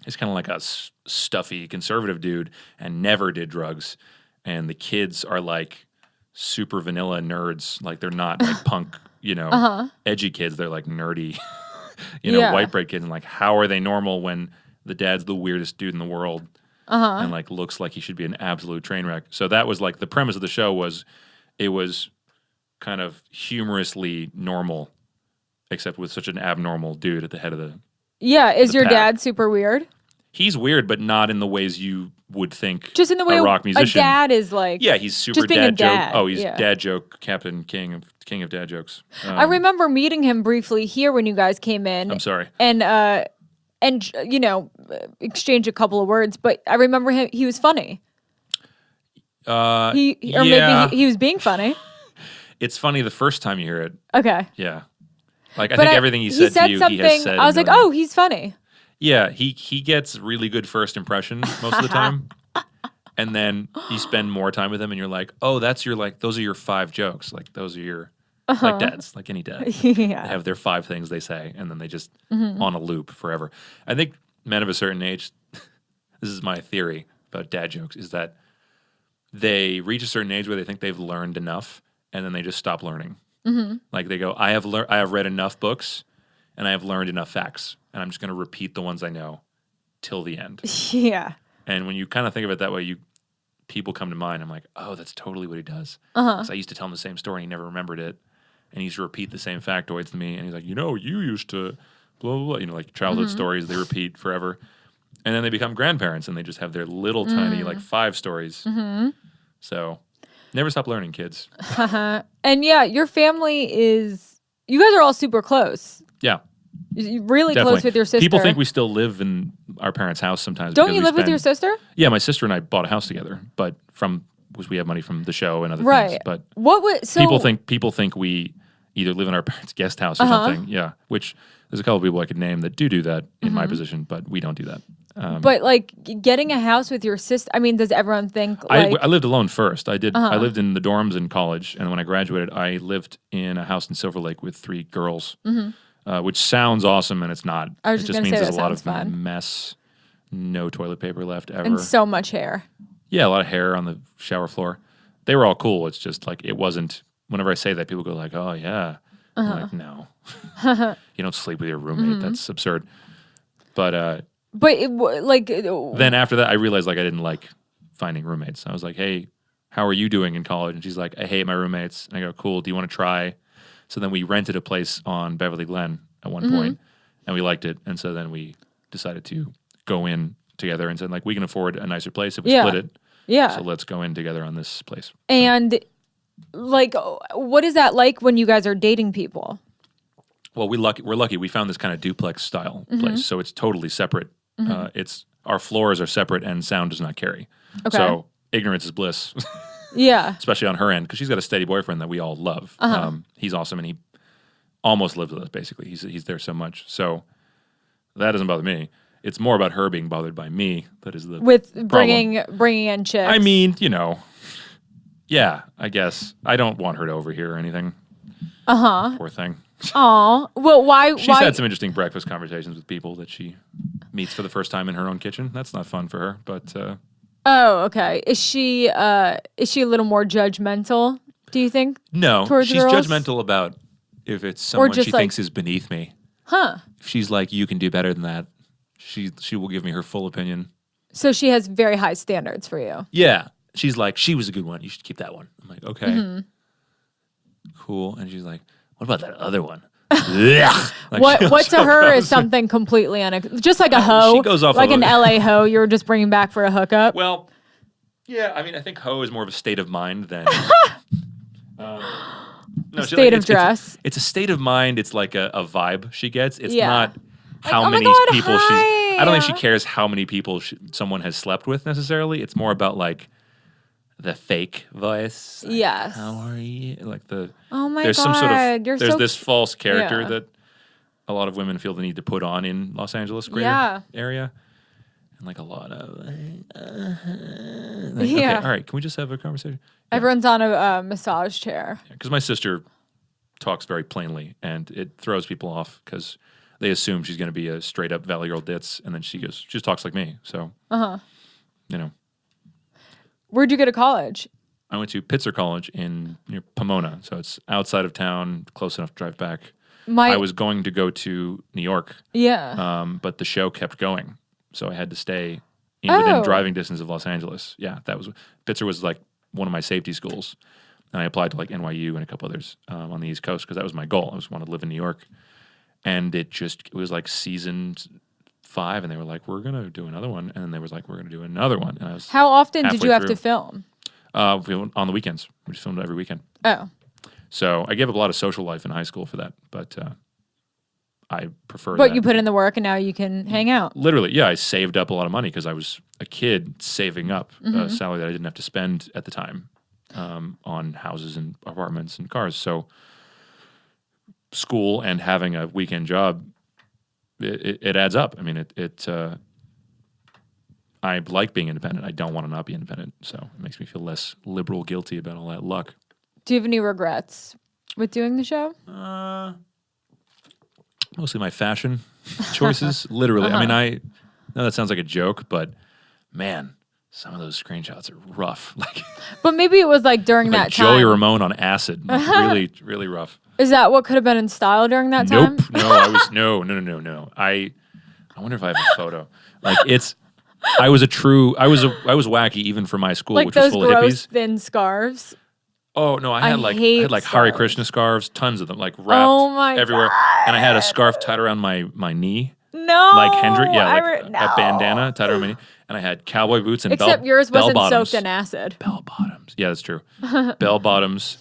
Speaker 2: is kind of like a stuffy conservative dude and never did drugs. And the kids are like super vanilla nerds. Like they're not like punk, edgy kids. They're like nerdy, white bread kids. And like, how are they normal when the dad's the weirdest dude in the world and like looks like he should be an absolute train wreck? So that was like the premise of the show it was kind of humorously normal, except with such an abnormal dude at the head of the
Speaker 1: Is your dad super weird?
Speaker 2: He's weird, but not in the ways you would think.
Speaker 1: Just in the way
Speaker 2: a rock musician.
Speaker 1: A dad is like.
Speaker 2: Yeah, he's super
Speaker 1: just being
Speaker 2: dad
Speaker 1: a dad.
Speaker 2: joke. Oh, he's dad joke, Captain King of dad jokes.
Speaker 1: I remember meeting him briefly here when you guys came in.
Speaker 2: I'm sorry.
Speaker 1: And exchange a couple of words, but I remember him. He was funny. Maybe he was being funny.
Speaker 2: It's funny the first time you hear it.
Speaker 1: Okay.
Speaker 2: Yeah. Like I think everything he said to you,
Speaker 1: something,
Speaker 2: he has said.
Speaker 1: I was like, oh, he's funny.
Speaker 2: Yeah, he gets really good first impression most of the time. And then you spend more time with him and you're like, oh, those are your 5 jokes. Like those are your like dads, like any dad. They have their 5 things they say and then they just on a loop forever. I think men of a certain age, this is my theory about dad jokes, is that they reach a certain age where they think they've learned enough and then they just stop learning. Like they go, I have read enough books and I have learned enough facts and I'm just going to repeat the ones I know till the end.
Speaker 1: Yeah.
Speaker 2: And when you kind of think of it that way, people come to mind. I'm like, oh, that's totally what he does. Because I used to tell him the same story and he never remembered it. And he used to repeat the same factoids to me. And he's like, you used to blah, blah, blah. Like childhood stories they repeat forever. And then they become grandparents and they just have their little tiny, like 5 stories. So never stop learning, kids.
Speaker 1: And your family you guys are all super close.
Speaker 2: Yeah.
Speaker 1: You're really close with your sister.
Speaker 2: People think we still live in our parents' house sometimes.
Speaker 1: Don't you live with your sister?
Speaker 2: Yeah, my sister and I bought a house together, but we have money from the show and other things. But people think we either live in our parents' guest house or something. Yeah, which there's a couple of people I could name that do that in my position, but we don't do that.
Speaker 1: But like getting a house with your sister, I mean, does everyone think like...
Speaker 2: I lived alone first. I did. I lived in the dorms in college, and when I graduated, I lived in a house in Silver Lake with 3 girls. Which sounds awesome, and it's not. It just means there's a lot of mess, no toilet paper left ever.
Speaker 1: And so much hair.
Speaker 2: Yeah, a lot of hair on the shower floor. They were all cool. It's just like, it wasn't, whenever I say that, people go like, oh, yeah. I'm like, no. You don't sleep with your roommate. That's absurd. But then after that, I realized like I didn't like finding roommates. I was like, hey, how are you doing in college? And she's like, I hate my roommates. And I go, cool, do you want to try? So then we rented a place on Beverly Glen at one point, and we liked it. And so then we decided to go in together and said, like, we can afford a nicer place if we split it.
Speaker 1: Yeah.
Speaker 2: So let's go in together on this place.
Speaker 1: And like, what is that like when you guys are dating people?
Speaker 2: Well, we're lucky. We found this kind of duplex style place, so it's totally separate. It's our floors are separate, and sound does not carry.
Speaker 1: Okay.
Speaker 2: So ignorance is bliss.
Speaker 1: Yeah.
Speaker 2: Especially on her end, because she's got a steady boyfriend that we all love. He's awesome, and he almost lives with us, basically. He's there so much. So that doesn't bother me. It's more about her being bothered by me that is the
Speaker 1: bringing in chicks.
Speaker 2: I mean, yeah, I guess. I don't want her to overhear or anything. Poor thing.
Speaker 1: Aw. Well, why?
Speaker 2: She's had some interesting breakfast conversations with people that she meets for the first time in her own kitchen. That's not fun for her, but...
Speaker 1: Oh, okay. Is she a little more judgmental, do you think?
Speaker 2: No, she's
Speaker 1: girls?
Speaker 2: judgmental about if it's someone she thinks is beneath me.
Speaker 1: Huh.
Speaker 2: If she's like, you can do better than that, she will give me her full opinion.
Speaker 1: So she has very high standards for you.
Speaker 2: Yeah. She's like, she was a good one. You should keep that one. I'm like, okay. Cool. And she's like, what about that other one? Like
Speaker 1: what to her is something completely just like a hoe.
Speaker 2: She goes off
Speaker 1: like an LA hoe you were just bringing back for a hookup.
Speaker 2: Well, yeah, I mean, I think hoe is more of a state of mind than
Speaker 1: state of dress.
Speaker 2: It's a state of mind. It's like a vibe she gets. It's
Speaker 1: Yeah.
Speaker 2: not how
Speaker 1: Like,
Speaker 2: many
Speaker 1: oh my God,
Speaker 2: people
Speaker 1: hi.
Speaker 2: I don't think she cares how many people someone has slept with necessarily. It's more about like the fake voice. Like,
Speaker 1: Yes.
Speaker 2: how are you? Like
Speaker 1: Oh my
Speaker 2: there's
Speaker 1: God,
Speaker 2: some sort of
Speaker 1: you're
Speaker 2: there's
Speaker 1: so
Speaker 2: this false character
Speaker 1: yeah.
Speaker 2: that a lot of women feel the need to put on in Los Angeles greater area. And like a lot of okay, all right, can we just have a conversation?
Speaker 1: Everyone's on a massage chair.
Speaker 2: Because my sister talks very plainly, and it throws people off because they assume she's going to be a straight up Valley Girl ditz, and then she just talks like me. So,
Speaker 1: Where'd you go to college?
Speaker 2: I went to Pitzer College near Pomona, so it's outside of town, close enough to drive back. I was going to go to New York, but the show kept going, so I had to stay within driving distance of Los Angeles. Yeah, Pitzer was like one of my safety schools, and I applied to like NYU and a couple others on the East Coast because that was my goal. I just wanted to live in New York, and it was like season 5, and they were like, "We're gonna do another one," and then they was like, "We're gonna do another one." And I was
Speaker 1: How often did you have to film?
Speaker 2: On the weekends. We just filmed every weekend.
Speaker 1: Oh.
Speaker 2: So I gave up a lot of social life in high school for that, but I prefer
Speaker 1: But
Speaker 2: that.
Speaker 1: you put in the work and now you can hang out.
Speaker 2: Literally, yeah, I saved up a lot of money because I was a kid saving up a salary that I didn't have to spend at the time on houses and apartments and cars. So school and having a weekend job, it adds up. I mean, I like being independent. I don't want to not be independent. So it makes me feel less liberal guilty about all that luck.
Speaker 1: Do you have any regrets with doing the show?
Speaker 2: Mostly my fashion choices. Literally. I mean, I know that sounds like a joke, but man, some of those screenshots are rough.
Speaker 1: But maybe it was like during that time.
Speaker 2: Joey Ramone on acid. Like, really, really rough.
Speaker 1: Is that what could have been in style during that time?
Speaker 2: Nope. No, I was no. I wonder if I have a photo. I was wacky even for my school,
Speaker 1: like
Speaker 2: which was full of hippies.
Speaker 1: Those thin scarves.
Speaker 2: Oh no, I had Hare Krishna scarves, tons of them, like wrapped everywhere.
Speaker 1: God.
Speaker 2: And I had a scarf tied around my knee.
Speaker 1: No.
Speaker 2: Like Hendrix, a bandana tied around my knee. And I had cowboy boots and
Speaker 1: Except yours wasn't
Speaker 2: bell-bottoms.
Speaker 1: soaked in acid.
Speaker 2: Bell bottoms. Yeah, that's true. Bell bottoms,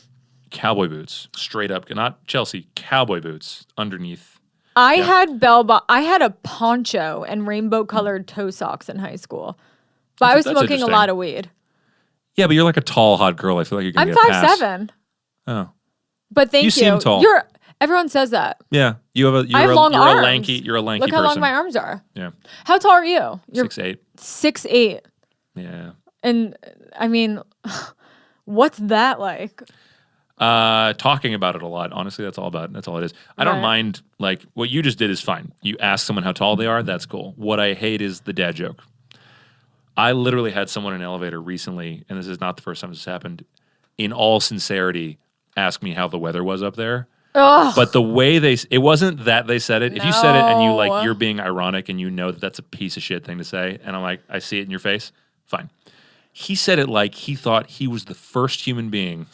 Speaker 2: cowboy boots, straight up, not Chelsea, cowboy boots underneath.
Speaker 1: I had a poncho and rainbow colored toe socks in high school. But I was smoking a lot of weed.
Speaker 2: Yeah, but you're like a tall, hot girl. I feel like you're going to get a pass.
Speaker 1: I'm 5'7".
Speaker 2: Oh.
Speaker 1: But thank you.
Speaker 2: You seem tall.
Speaker 1: Everyone says that.
Speaker 2: Yeah.
Speaker 1: I have long arms.
Speaker 2: You're a lanky
Speaker 1: Look
Speaker 2: person.
Speaker 1: how long my arms are.
Speaker 2: Yeah.
Speaker 1: How tall are you? You're
Speaker 2: 6'8".
Speaker 1: 6'8".
Speaker 2: Yeah.
Speaker 1: And I mean, what's that like?
Speaker 2: Talking about it a lot. Honestly, that's all it is. I don't mind, like, what you just did is fine. You ask someone how tall they are, that's cool. What I hate is the dad joke. I literally had someone in an elevator recently, and this is not the first time this happened, in all sincerity, ask me how the weather was up there.
Speaker 1: Ugh.
Speaker 2: But the way it wasn't that they said it. No. If you said it and you're being ironic and you know that that's a piece of shit thing to say, and I'm like, I see it in your face, fine. He said it like he thought he was the first human being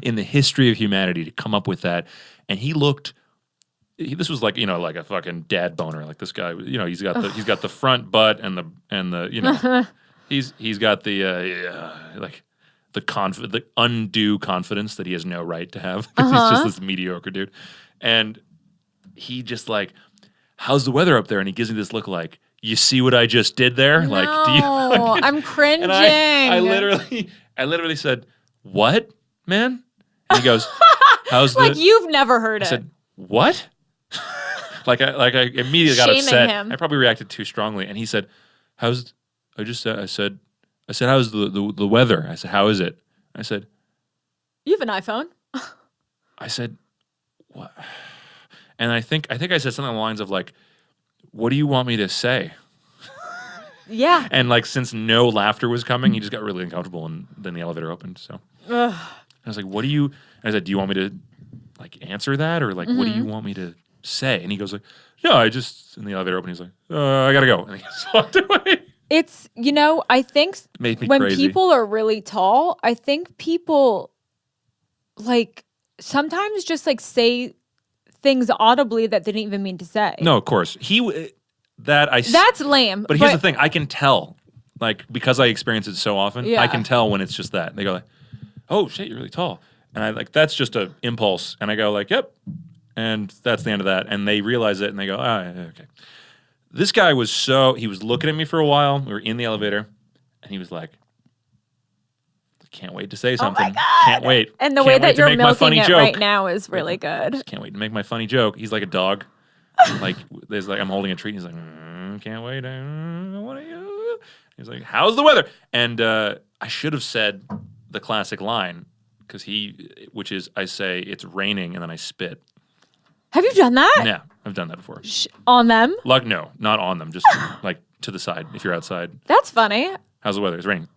Speaker 2: in the history of humanity to come up with that, and he looked. This was like like a fucking dad boner. Like this guy, he's got the front butt and the he's got the like the undue confidence that he has no right to have. He's just this mediocre dude. And he just like, how's the weather up there? And he gives me this look like, you see what I just did there?
Speaker 1: No,
Speaker 2: Like, do you?
Speaker 1: I'm cringing.
Speaker 2: And I literally said, what, man? And he goes, how's
Speaker 1: like you've never heard
Speaker 2: I
Speaker 1: it.
Speaker 2: said, what? like I immediately got
Speaker 1: Shaming
Speaker 2: upset.
Speaker 1: him.
Speaker 2: I probably reacted too strongly. And he said, I said, how's the weather? I said, how is it? I said,
Speaker 1: you have an iPhone.
Speaker 2: I said, what? And I think I said something along the lines of like, what do you want me to say?
Speaker 1: Yeah.
Speaker 2: And like, since no laughter was coming, he just got really uncomfortable, and then the elevator opened. So I was like, what do you? And I said, do you want me to like answer that, or like, what do you want me to say? And he goes like, no, I just, in the elevator opened, he's like, I gotta go. And he just walked away.
Speaker 1: It's, I think when
Speaker 2: crazy.
Speaker 1: people are really tall, I think people like sometimes just like say things audibly that they didn't even mean to say.
Speaker 2: No, of course.
Speaker 1: That's lame.
Speaker 2: But here's the thing, I can tell, like, because I experience it so often,
Speaker 1: Yeah.
Speaker 2: I can tell when it's just that. They go like, oh shit, you're really tall. And I like, that's just an impulse. And I go like, yep. And that's the end of that. And they realize it and they go, okay. This guy he was looking at me for a while. We were in the elevator and he was like, can't wait to say something.
Speaker 1: Oh my God.
Speaker 2: Can't wait.
Speaker 1: And the
Speaker 2: Can't
Speaker 1: way
Speaker 2: wait
Speaker 1: that
Speaker 2: to
Speaker 1: you're
Speaker 2: make my
Speaker 1: milking
Speaker 2: funny
Speaker 1: it
Speaker 2: joke.
Speaker 1: right now is really good.
Speaker 2: Just can't wait to make my funny joke. He's like a dog. Like, there's like, I'm holding a treat. And he's like, can't wait. What are you? He's like, how's the weather? And I should have said the classic line, which is, I say, it's raining, and then I spit.
Speaker 1: Have you done that?
Speaker 2: Yeah, I've done that before.
Speaker 1: On them?
Speaker 2: Like, no, not on them. Just like to the side if you're outside.
Speaker 1: That's funny.
Speaker 2: How's the weather? It's raining.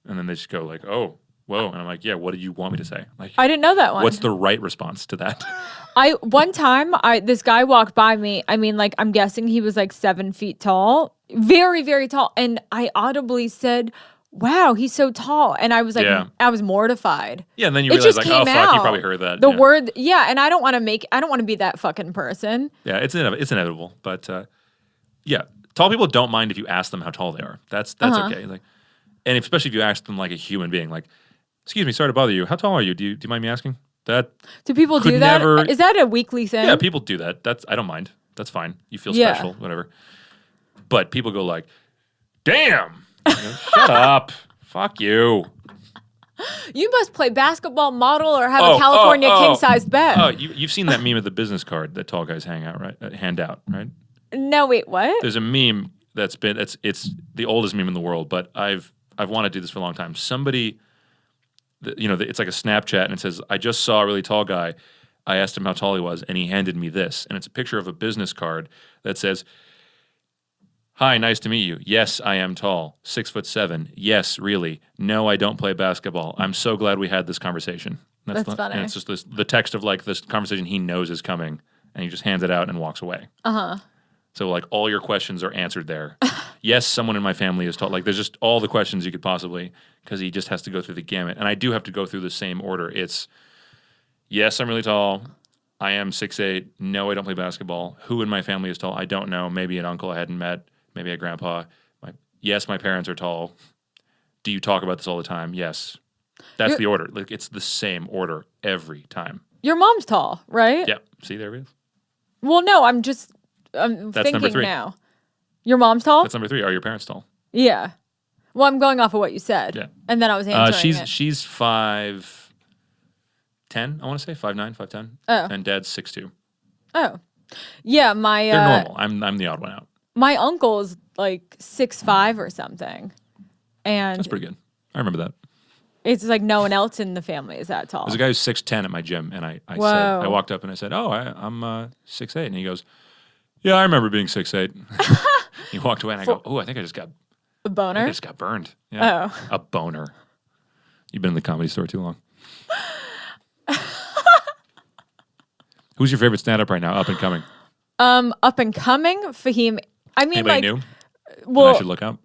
Speaker 2: And then they just go like, oh, whoa. And I'm like, yeah, what did you want me to say? Like,
Speaker 1: I didn't know that one.
Speaker 2: What's the right response to that?
Speaker 1: One time, this guy walked by me. I mean, like, I'm guessing he was like 7 feet tall. Very, very tall. And I audibly said, wow, he's so tall. And I was like, I was mortified.
Speaker 2: Yeah, and then you
Speaker 1: It
Speaker 2: realize
Speaker 1: just
Speaker 2: like,
Speaker 1: came
Speaker 2: oh, fuck,
Speaker 1: out.
Speaker 2: you probably heard that.
Speaker 1: The word, and I don't want to be that fucking person.
Speaker 2: Yeah, it's inevitable. But yeah, tall people don't mind if you ask them how tall they are. That's okay. Like, and especially if you ask them like a human being, like, excuse me, sorry to bother you. How tall are you? Do you mind me asking? Do
Speaker 1: people do that? Is that a weekly thing?
Speaker 2: Yeah, people do that. I don't mind. That's fine. You feel special, whatever. But people go like, damn. Shut up. Fuck you.
Speaker 1: You must play basketball, model, or have a California king-size bed.
Speaker 2: Oh, you've seen that meme of the business card that tall guys hand out, right?
Speaker 1: No, wait, what?
Speaker 2: There's a meme it's the oldest meme in the world, but I've wanted to do this for a long time. Somebody, it's like a Snapchat, and it says, I just saw a really tall guy. I asked him how tall he was, and he handed me this. And it's a picture of a business card that says, hi, nice to meet you. Yes, I am tall. 6'7". Yes, really. No, I don't play basketball. I'm so glad we had this conversation.
Speaker 1: That's funny.
Speaker 2: And it's just the text of like this conversation he knows is coming, and he just hands it out and walks away. So like all your questions are answered there. Yes, someone in my family is tall. Like there's just all the questions you could possibly, because he just has to go through the gamut. And I do have to go through the same order. It's, yes, I'm really tall. I am 6'8". No, I don't play basketball. Who in my family is tall? I don't know. Maybe an uncle I hadn't met. Maybe a grandpa. Yes, my parents are tall. Do you talk about this all the time? Yes. That's the order. Like it's the same order every time.
Speaker 1: Your mom's tall, right?
Speaker 2: Yeah. See, there it is.
Speaker 1: Well, no, I'm
Speaker 2: That's
Speaker 1: thinking
Speaker 2: number 3.
Speaker 1: now. Your mom's tall?
Speaker 2: That's number 3. Are your parents tall?
Speaker 1: Yeah. Well, I'm going off of what you said.
Speaker 2: Yeah.
Speaker 1: And then I was answering it.
Speaker 2: She's 5'10", I want to say. 5'9", 5'10".
Speaker 1: Oh.
Speaker 2: And dad's 6'2".
Speaker 1: Oh. Yeah,
Speaker 2: they're normal. I'm the odd one out.
Speaker 1: My uncle's like 6'5" or something. And
Speaker 2: that's pretty good. I remember that.
Speaker 1: It's like no one else in the family is that tall.
Speaker 2: There's a guy who's 6'10" at my gym, and I walked up and I said, oh, I'm 6'8". And he goes, yeah, I remember being 6'8". He walked away and I go, oh, I think I just got
Speaker 1: a boner?
Speaker 2: I just got burned. Yeah.
Speaker 1: Oh.
Speaker 2: A boner. You've been in the Comedy Store too long. Who's your favorite stand-up right now, up and coming?
Speaker 1: Up and coming, Fahim. I mean,
Speaker 2: anybody
Speaker 1: like,
Speaker 2: new?
Speaker 1: Well,
Speaker 2: I should look up.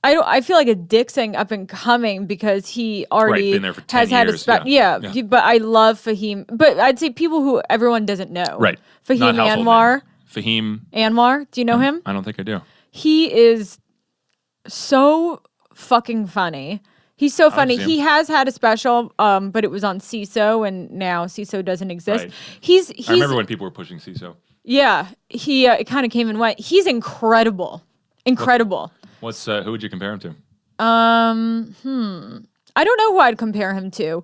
Speaker 1: I feel like a dick saying up and coming because he already
Speaker 2: been there for 10
Speaker 1: has had
Speaker 2: years,
Speaker 1: a yeah. But I love Fahim. But I'd say people who everyone doesn't know.
Speaker 2: Right.
Speaker 1: Fahim
Speaker 2: Not household
Speaker 1: Anwar.
Speaker 2: name. Fahim
Speaker 1: Anwar. Do you know him?
Speaker 2: I don't think I do.
Speaker 1: He is so fucking funny. He's so funny. He has had a special, but it was on CISO, and now CISO doesn't exist.
Speaker 2: Right.
Speaker 1: He's.
Speaker 2: I remember when people were pushing CISO.
Speaker 1: Yeah, he it kind of came and went. He's incredible. Incredible.
Speaker 2: Who would you compare him to?
Speaker 1: I don't know who I'd compare him to.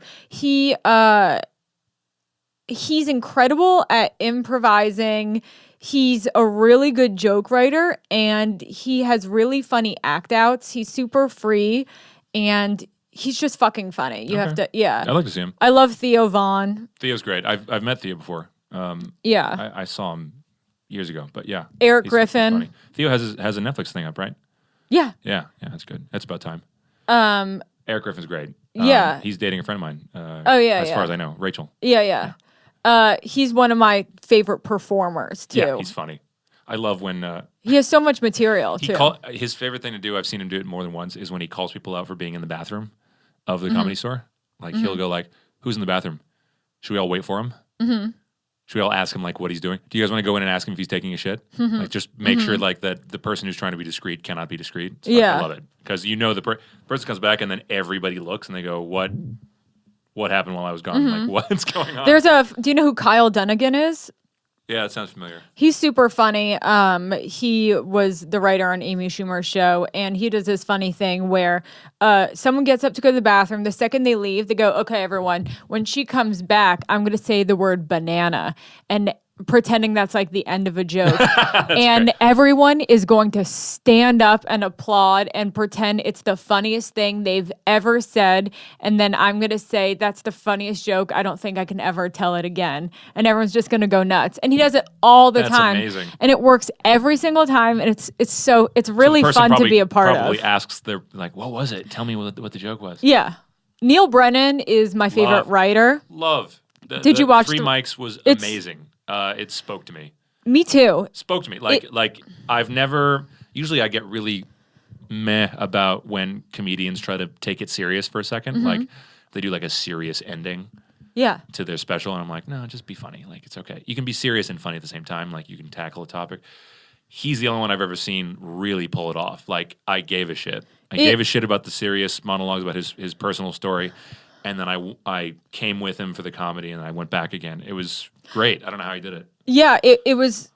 Speaker 1: He's incredible at improvising. He's a really good joke writer, and he has really funny act outs. He's super free, and he's just fucking funny. You have to, yeah.
Speaker 2: I'd like to see him.
Speaker 1: I love Theo Von.
Speaker 2: Theo's great. I've met Theo before.
Speaker 1: Yeah.
Speaker 2: I saw him years ago, but yeah.
Speaker 1: Eric Griffin.
Speaker 2: He's Theo has a Netflix thing up, right?
Speaker 1: Yeah.
Speaker 2: Yeah, that's good. That's about time. Eric Griffin's great.
Speaker 1: Yeah.
Speaker 2: He's dating a friend of mine. As far as I know, Rachel.
Speaker 1: Yeah. He's one of my favorite performers too.
Speaker 2: Yeah, he's funny. I love when
Speaker 1: he has so much material too.
Speaker 2: His favorite thing to do, I've seen him do it more than once, is when he calls people out for being in the bathroom of the comedy store. Like he'll go like, "Who's in the bathroom? Should we all wait for him? Should we all ask him like what he's doing? Do you guys want to go in and ask him if he's taking a shit? Like just make sure like that the person who's trying to be discreet cannot be discreet. I love it because the person comes back and then everybody looks and they go, "What happened while I was gone? Like what's going on?"
Speaker 1: Do you know who Kyle Dunnigan is?
Speaker 2: Yeah, that sounds familiar.
Speaker 1: He's super funny. He was the writer on Amy Schumer's show, and he does this funny thing where someone gets up to go to the bathroom. The second they leave, they go, "Okay, everyone, when she comes back, I'm going to say the word banana," and pretending that's like the end of a joke. And great. Everyone is going to stand up and applaud and pretend it's the funniest thing they've ever said. And then I'm going to say, "That's the funniest joke. I don't think I can ever tell it again." And everyone's just going to go nuts. And he does it all the time. That's amazing. And it works every single time. And it's really fun to be a part of.
Speaker 2: Probably asks like, "What was it? Tell me what the joke was."
Speaker 1: Yeah. Neil Brennan is my favorite writer.
Speaker 2: Love.
Speaker 1: Did you watch
Speaker 2: Three Mics was amazing. It spoke to me.
Speaker 1: Me too.
Speaker 2: Spoke to me. Like I've never. Usually, I get really meh about when comedians try to take it serious for a second. Like they do like a serious ending.
Speaker 1: Yeah.
Speaker 2: To their special, and I'm like, no, just be funny. Like it's okay. You can be serious and funny at the same time. Like you can tackle a topic. He's the only one I've ever seen really pull it off. Like I gave a shit. I gave a shit about the serious monologues about his personal story. And then I came with him for the comedy, and I went back again. It was great. I don't know how he did it.
Speaker 1: Yeah, it was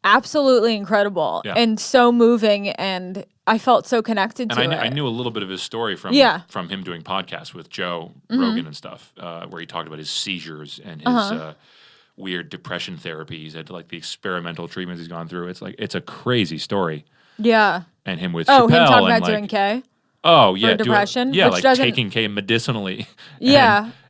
Speaker 1: absolutely incredible and so moving, and I felt so connected to it.
Speaker 2: I knew a little bit of his story from him doing podcasts with Joe Rogan and stuff, where he talked about his seizures and his weird depression therapy. He's had like the experimental treatments he's gone through. It's a crazy story.
Speaker 1: Yeah.
Speaker 2: And him with Chappelle.
Speaker 1: Him talking about doing K?
Speaker 2: Oh, yeah.
Speaker 1: For depression?
Speaker 2: Like taking K medicinally.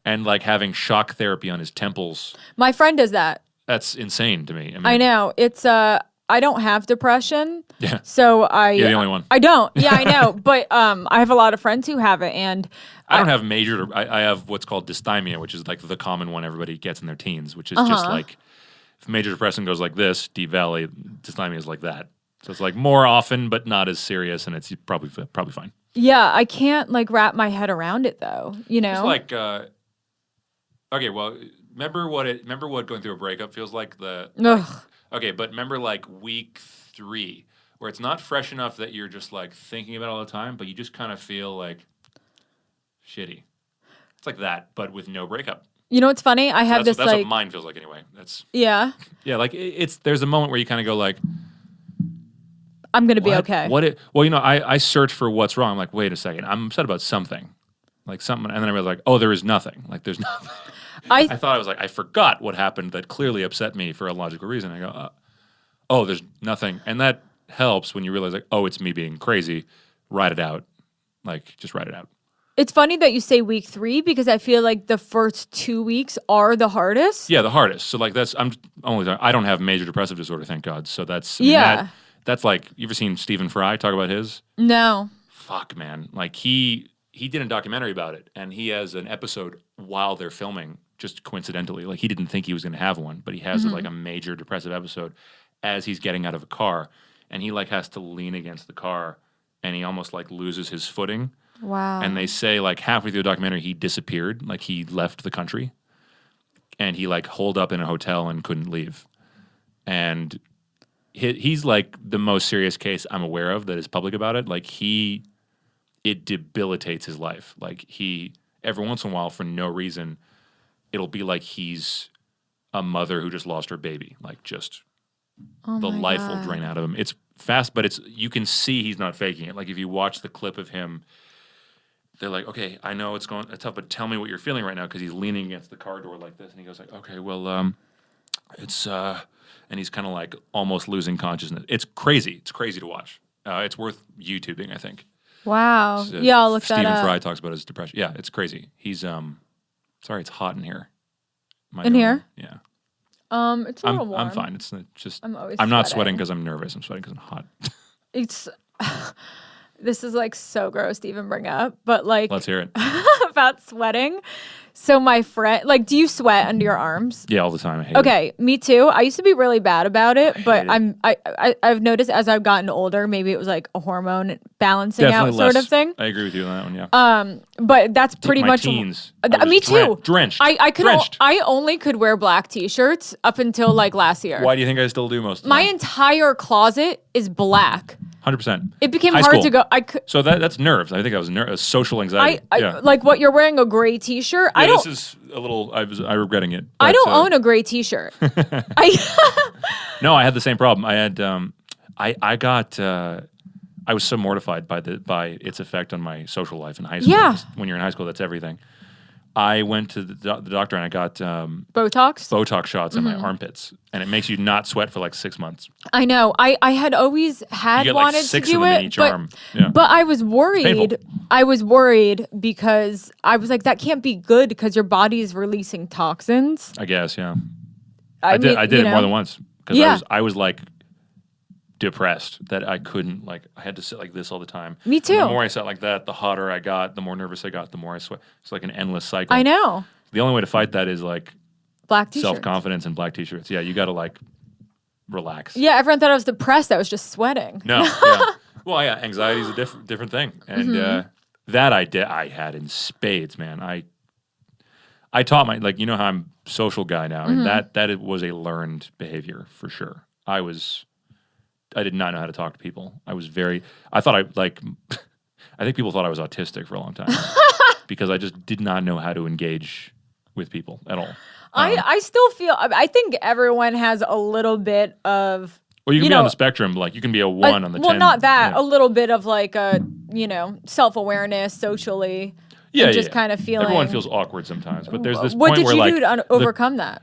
Speaker 2: And like having shock therapy on his temples.
Speaker 1: My friend does that.
Speaker 2: That's insane to me.
Speaker 1: I know. It's, I don't have depression.
Speaker 2: Yeah.
Speaker 1: So
Speaker 2: You're the only one.
Speaker 1: I don't. Yeah, I know. But I have a lot of friends who have it. And
Speaker 2: I don't have I have what's called dysthymia, which is like the common one everybody gets in their teens, which is just like, if major depression goes like this, Deep Valley, dysthymia is like that. So it's like more often, but not as serious, and it's probably fine. Yeah,
Speaker 1: I can't like wrap my head around it though. You know,
Speaker 2: it's like okay, well, remember what going through a breakup feels like. Okay, but remember like week 3, where it's not fresh enough that you're just like thinking about it all the time, but you just kind of feel like shitty. It's like that, but with no breakup.
Speaker 1: You know what's funny? That's
Speaker 2: what mine feels like anyway.
Speaker 1: Yeah.
Speaker 2: Like there's a moment where you kind of go like,
Speaker 1: I'm going to be okay.
Speaker 2: Well, you know, I search for what's wrong. I'm like, wait a second. I'm upset about something. Like something. And then I was like, oh, there is nothing. Like there's nothing. I thought I was like, I forgot what happened that clearly upset me for a logical reason. I go, oh, there's nothing. And that helps when you realize like, oh, it's me being crazy. Write it out. Like, just write it out.
Speaker 1: It's funny that you say week 3 because I feel like the first 2 weeks are the hardest.
Speaker 2: Yeah, the hardest. So like I don't have major depressive disorder, thank God. So that's, that's like, you ever seen Stephen Fry talk about his?
Speaker 1: No.
Speaker 2: Fuck, man. Like he did a documentary about it, and he has an episode while they're filming, just coincidentally. Like he didn't think he was going to have one, but he has like a major depressive episode as he's getting out of a car, and he like has to lean against the car, and he almost like loses his footing.
Speaker 1: Wow.
Speaker 2: And they say like halfway through the documentary, he disappeared, like he left the country, and he like holed up in a hotel and couldn't leave. And he's like the most serious case I'm aware of that is public about it. Like he it debilitates his life. Like every once in a while, for no reason, it'll be like he's a mother who just lost her baby. Like just the life will drain out of him. It's fast, but you can see he's not faking it. Like if you watch the clip of him, they're like, okay, I know it's tough, but tell me what you're feeling right now, because he's leaning against the car door like this, and he goes like, okay, well, it's and he's kind of like almost losing consciousness. It's crazy. It's crazy to watch. It's worth YouTubing, I think.
Speaker 1: Wow. I'll look that up.
Speaker 2: Stephen Fry talks about his depression. Yeah, it's crazy. He's sorry, it's hot in here.
Speaker 1: In here?
Speaker 2: Yeah.
Speaker 1: It's a little warm.
Speaker 2: I'm fine. It's just
Speaker 1: I'm
Speaker 2: not sweating because I'm nervous. I'm sweating because I'm hot.
Speaker 1: It's this is like so gross to even bring up, but like
Speaker 2: let's hear it.
Speaker 1: About sweating. So my friend, like, do you sweat under your arms?
Speaker 2: Yeah, all the time. I hate it.
Speaker 1: Okay, me too. I used to be really bad about it, but I've noticed as I've gotten older, maybe it was like a hormone balancing
Speaker 2: Definitely
Speaker 1: out sort of thing.
Speaker 2: I agree with you on that one. Yeah.
Speaker 1: But that's pretty much
Speaker 2: teens.
Speaker 1: Me too.
Speaker 2: Drenched.
Speaker 1: I only could wear black t-shirts up until like last year.
Speaker 2: Why do you think I still do most of the
Speaker 1: My
Speaker 2: time?
Speaker 1: entire closet is black.
Speaker 2: 100%.
Speaker 1: It became hard to go.
Speaker 2: So that's nerves. I think that was social anxiety.
Speaker 1: Like what you're wearing a gray t-shirt.
Speaker 2: Yeah, this is a little. I'm regretting it.
Speaker 1: But, I don't own a gray t-shirt.
Speaker 2: No, I had the same problem. I had. I got. I was so mortified by its effect on my social life in high school.
Speaker 1: Yeah.
Speaker 2: When you're in high school, that's everything. I went to the doctor and I got
Speaker 1: Botox
Speaker 2: shots in my armpits, and it makes you not sweat for like 6 months.
Speaker 1: I know. I had always wanted
Speaker 2: like 6
Speaker 1: to do
Speaker 2: of them
Speaker 1: it,
Speaker 2: in each arm. Yeah.
Speaker 1: But I was worried. I was worried because I was like, that can't be good because your body is releasing toxins.
Speaker 2: I guess, yeah.
Speaker 1: I
Speaker 2: did it more than once because
Speaker 1: I
Speaker 2: was like depressed that I couldn't, like, I had to sit like this all the time.
Speaker 1: Me too.
Speaker 2: And the more I sat like that, the hotter I got, the more nervous I got, the more I sweat. It's like an endless cycle.
Speaker 1: I know.
Speaker 2: The only way to fight that is like
Speaker 1: black t-shirts.
Speaker 2: Self-confidence and black t-shirts. Yeah, you got to like relax.
Speaker 1: Yeah, everyone thought I was depressed. I was just sweating.
Speaker 2: No, yeah. Well, yeah, anxiety is a different thing. And that I had in spades, man. I taught like, you know how I'm a social guy now. I mean, that it was a learned behavior for sure. I did not know how to talk to people. I think people thought I was autistic for a long time because I just did not know how to engage with people at all.
Speaker 1: I still feel, I think everyone has a little bit of,
Speaker 2: well, you can be on the spectrum, like you can be a 1 on the 10.
Speaker 1: Well, not that, a little bit of like a, self-awareness socially.
Speaker 2: Yeah,
Speaker 1: just kind of feeling.
Speaker 2: Everyone feels awkward sometimes, but there's this
Speaker 1: what
Speaker 2: point where
Speaker 1: did you do to overcome that?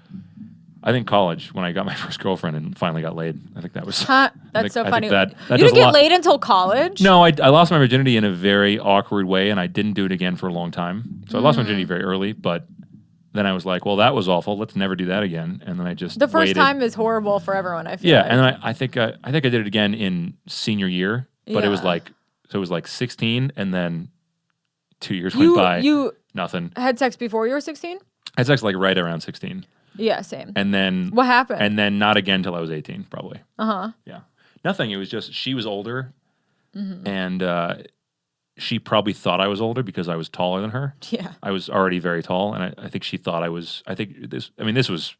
Speaker 2: I think college, when I got my first girlfriend and finally got laid. I think that was...
Speaker 1: That's so funny.
Speaker 2: That
Speaker 1: you didn't get laid until college?
Speaker 2: No, I lost my virginity in a very awkward way, and I didn't do it again for a long time. So I lost my virginity very early, but then I was like, well, that was awful. Let's never do that again. And then I just
Speaker 1: The first time is horrible for everyone, I feel
Speaker 2: Yeah,
Speaker 1: like.
Speaker 2: and then I think I did it again in senior year, but it was like 16, and then 2 years went by.
Speaker 1: You
Speaker 2: nothing.
Speaker 1: Had sex before you were 16?
Speaker 2: I had sex like right around 16.
Speaker 1: Yeah, same.
Speaker 2: And then...
Speaker 1: What happened?
Speaker 2: And then not again till I was 18, probably.
Speaker 1: Uh-huh.
Speaker 2: Yeah. Nothing. It was just, she was older, and she probably thought I was older because I was taller than her.
Speaker 1: Yeah.
Speaker 2: I was already very tall, and I think she thought I was... this was,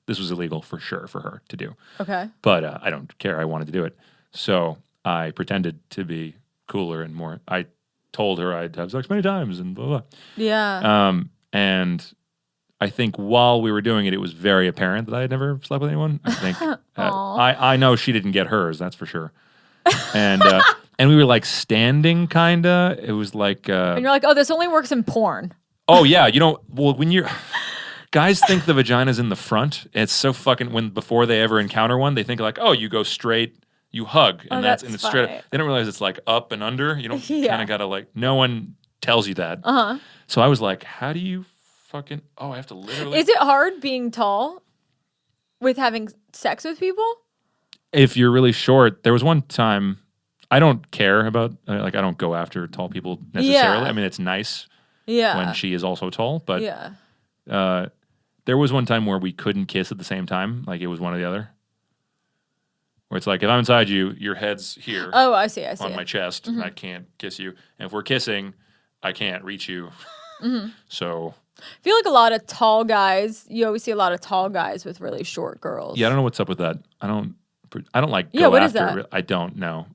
Speaker 2: this was illegal for sure for her to do.
Speaker 1: Okay.
Speaker 2: But I don't care. I wanted to do it. So I pretended to be cooler and more... I told her I'd have sex many times and blah, blah.
Speaker 1: Yeah.
Speaker 2: And... I think while we were doing it, it was very apparent that I had never slept with anyone. I think I know she didn't get hers, that's for sure. And and we were like standing, kinda. It was like,
Speaker 1: and you're like, oh, this only works in porn.
Speaker 2: Oh yeah, well when you're guys think the vagina's in the front. It's so fucking before they ever encounter one, they think like, oh, you go straight, you hug, and that's and it's straight. They don't realize it's like up and under. You don't kind of gotta like. No one tells you that. So I was like, how do you? I have to literally...
Speaker 1: Is it hard being tall with having sex with people?
Speaker 2: If you're really short, there was one time, I don't care about, I don't go after tall people necessarily.
Speaker 1: Yeah.
Speaker 2: I mean, it's nice when she is also tall, but there was one time where we couldn't kiss at the same time, like it was one or the other. Where it's like, if I'm inside you, your head's here.
Speaker 1: Oh, I see.
Speaker 2: On my chest, and I can't kiss you. And if we're kissing, I can't reach you. So...
Speaker 1: I feel like a lot of tall guys, you always see a lot of tall guys with really short girls.
Speaker 2: Yeah, I don't know what's up with that. I don't like
Speaker 1: go
Speaker 2: after.
Speaker 1: Is that?
Speaker 2: I don't know.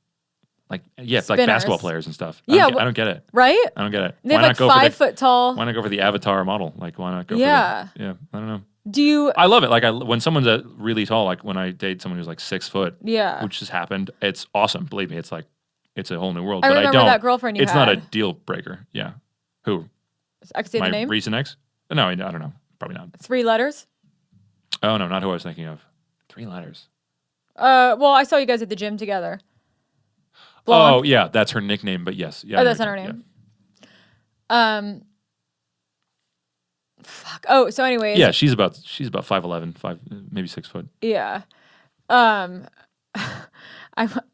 Speaker 2: Like, yeah, it's like
Speaker 1: Spinners.
Speaker 2: basketball players and stuff.
Speaker 1: Yeah,
Speaker 2: I don't get it.
Speaker 1: Right?
Speaker 2: I don't get it.
Speaker 1: They have like 5 foot tall.
Speaker 2: Why not go for the Avatar model? Like, why not go for
Speaker 1: Yeah.
Speaker 2: I don't know.
Speaker 1: Do you?
Speaker 2: I love it. Like, when someone's really tall, like when I date someone who's like 6 foot, which just happened, it's awesome. Believe me, it's like, it's a whole new world.
Speaker 1: I
Speaker 2: but
Speaker 1: remember
Speaker 2: I don't.
Speaker 1: that girlfriend you
Speaker 2: It's
Speaker 1: had.
Speaker 2: not a deal breaker. Yeah. Who?
Speaker 1: I can say the name?
Speaker 2: My recent ex? No, I don't know. Probably not.
Speaker 1: 3 letters?
Speaker 2: Oh, no, not who I was thinking of. 3 letters.
Speaker 1: Well, I saw you guys at the gym together. Blonde.
Speaker 2: Oh, yeah, that's her nickname, but yes. Yeah,
Speaker 1: oh, that's not her name. Yeah. Fuck. Oh, so anyways.
Speaker 2: Yeah, she's about 5'11", maybe 6 foot.
Speaker 1: Yeah. I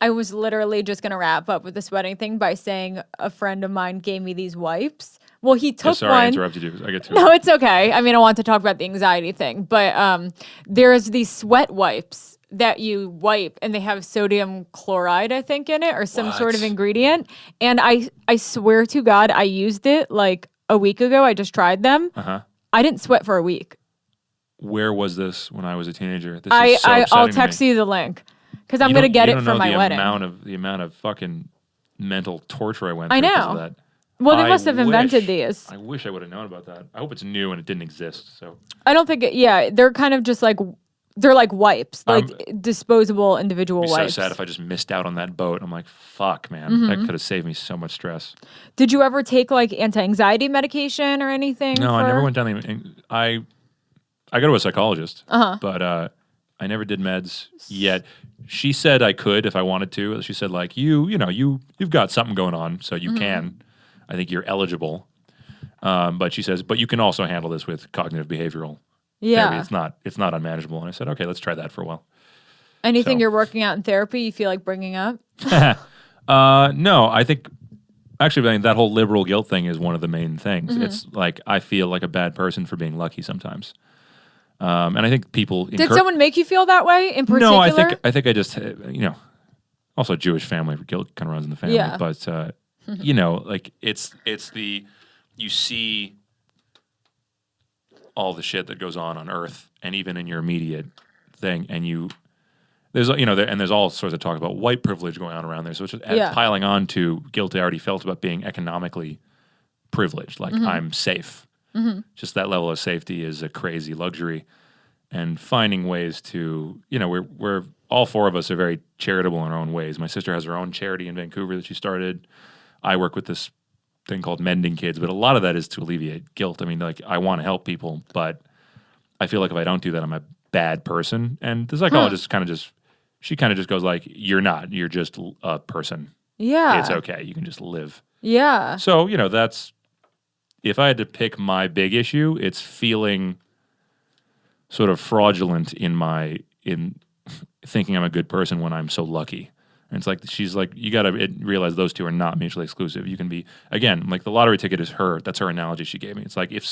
Speaker 1: was literally just gonna wrap up with this wedding thing by saying a friend of mine gave me these wipes. Well, he took
Speaker 2: sorry,
Speaker 1: one.
Speaker 2: I interrupted you. I get to
Speaker 1: No, it's okay. I mean, I want to talk about the anxiety thing, but there's these sweat wipes that you wipe, and they have sodium chloride, I think, in it, or some sort of ingredient. And I swear to God, I used it like a week ago. I just tried them. I didn't sweat for a week.
Speaker 2: Where was this when I was a teenager? This is so
Speaker 1: I'll text you the link because I'm gonna get it for my wedding.
Speaker 2: The amount of fucking mental torture I went through
Speaker 1: I know.
Speaker 2: because of that.
Speaker 1: Well, they must have invented these.
Speaker 2: I wish I would have known about that. I hope it's new and it didn't exist. So
Speaker 1: I don't think. They're kind of just like they're like wipes, like disposable individual wipes.
Speaker 2: So sad if I just missed out on that boat. I'm like, fuck, man, that could have saved me so much stress.
Speaker 1: Did you ever take like anti-anxiety medication or anything?
Speaker 2: No, I never went down the. I go to a psychologist, but I never did meds yet. She said I could if I wanted to. She said like you've got something going on, so you can. I think you're eligible. But she says, but you can also handle this with cognitive behavioral therapy. It's not unmanageable. And I said, okay, let's try that for a while.
Speaker 1: Anything you're working out in therapy you feel like bringing up?
Speaker 2: No, I think actually that whole liberal guilt thing is one of the main things. It's like I feel like a bad person for being lucky sometimes. And I think people...
Speaker 1: Did someone make you feel that way in particular?
Speaker 2: No, I think I just, also Jewish family, guilt kind of runs in the family. Yeah. But, like it's you see all the shit that goes on Earth and even in your immediate thing. And there's all sorts of talk about white privilege going on around there. So it's just piling on to guilt I already felt about being economically privileged. Like I'm safe. Just that level of safety is a crazy luxury, and finding ways to, we're all 4 of us are very charitable in our own ways. My sister has her own charity in Vancouver that she started. I work with this thing called Mending Kids, but a lot of that is to alleviate guilt. I mean, like I want to help people, but I feel like if I don't do that, I'm a bad person. And the psychologist she kind of just goes like, you're not, you're just a person.
Speaker 1: Yeah.
Speaker 2: It's okay. You can just live.
Speaker 1: Yeah.
Speaker 2: So, that's, if I had to pick my big issue, it's feeling sort of fraudulent in thinking I'm a good person when I'm so lucky. And it's like, she's like, you got to realize those two are not mutually exclusive. You can be, again, like the lottery ticket is that's her analogy she gave me. It's like if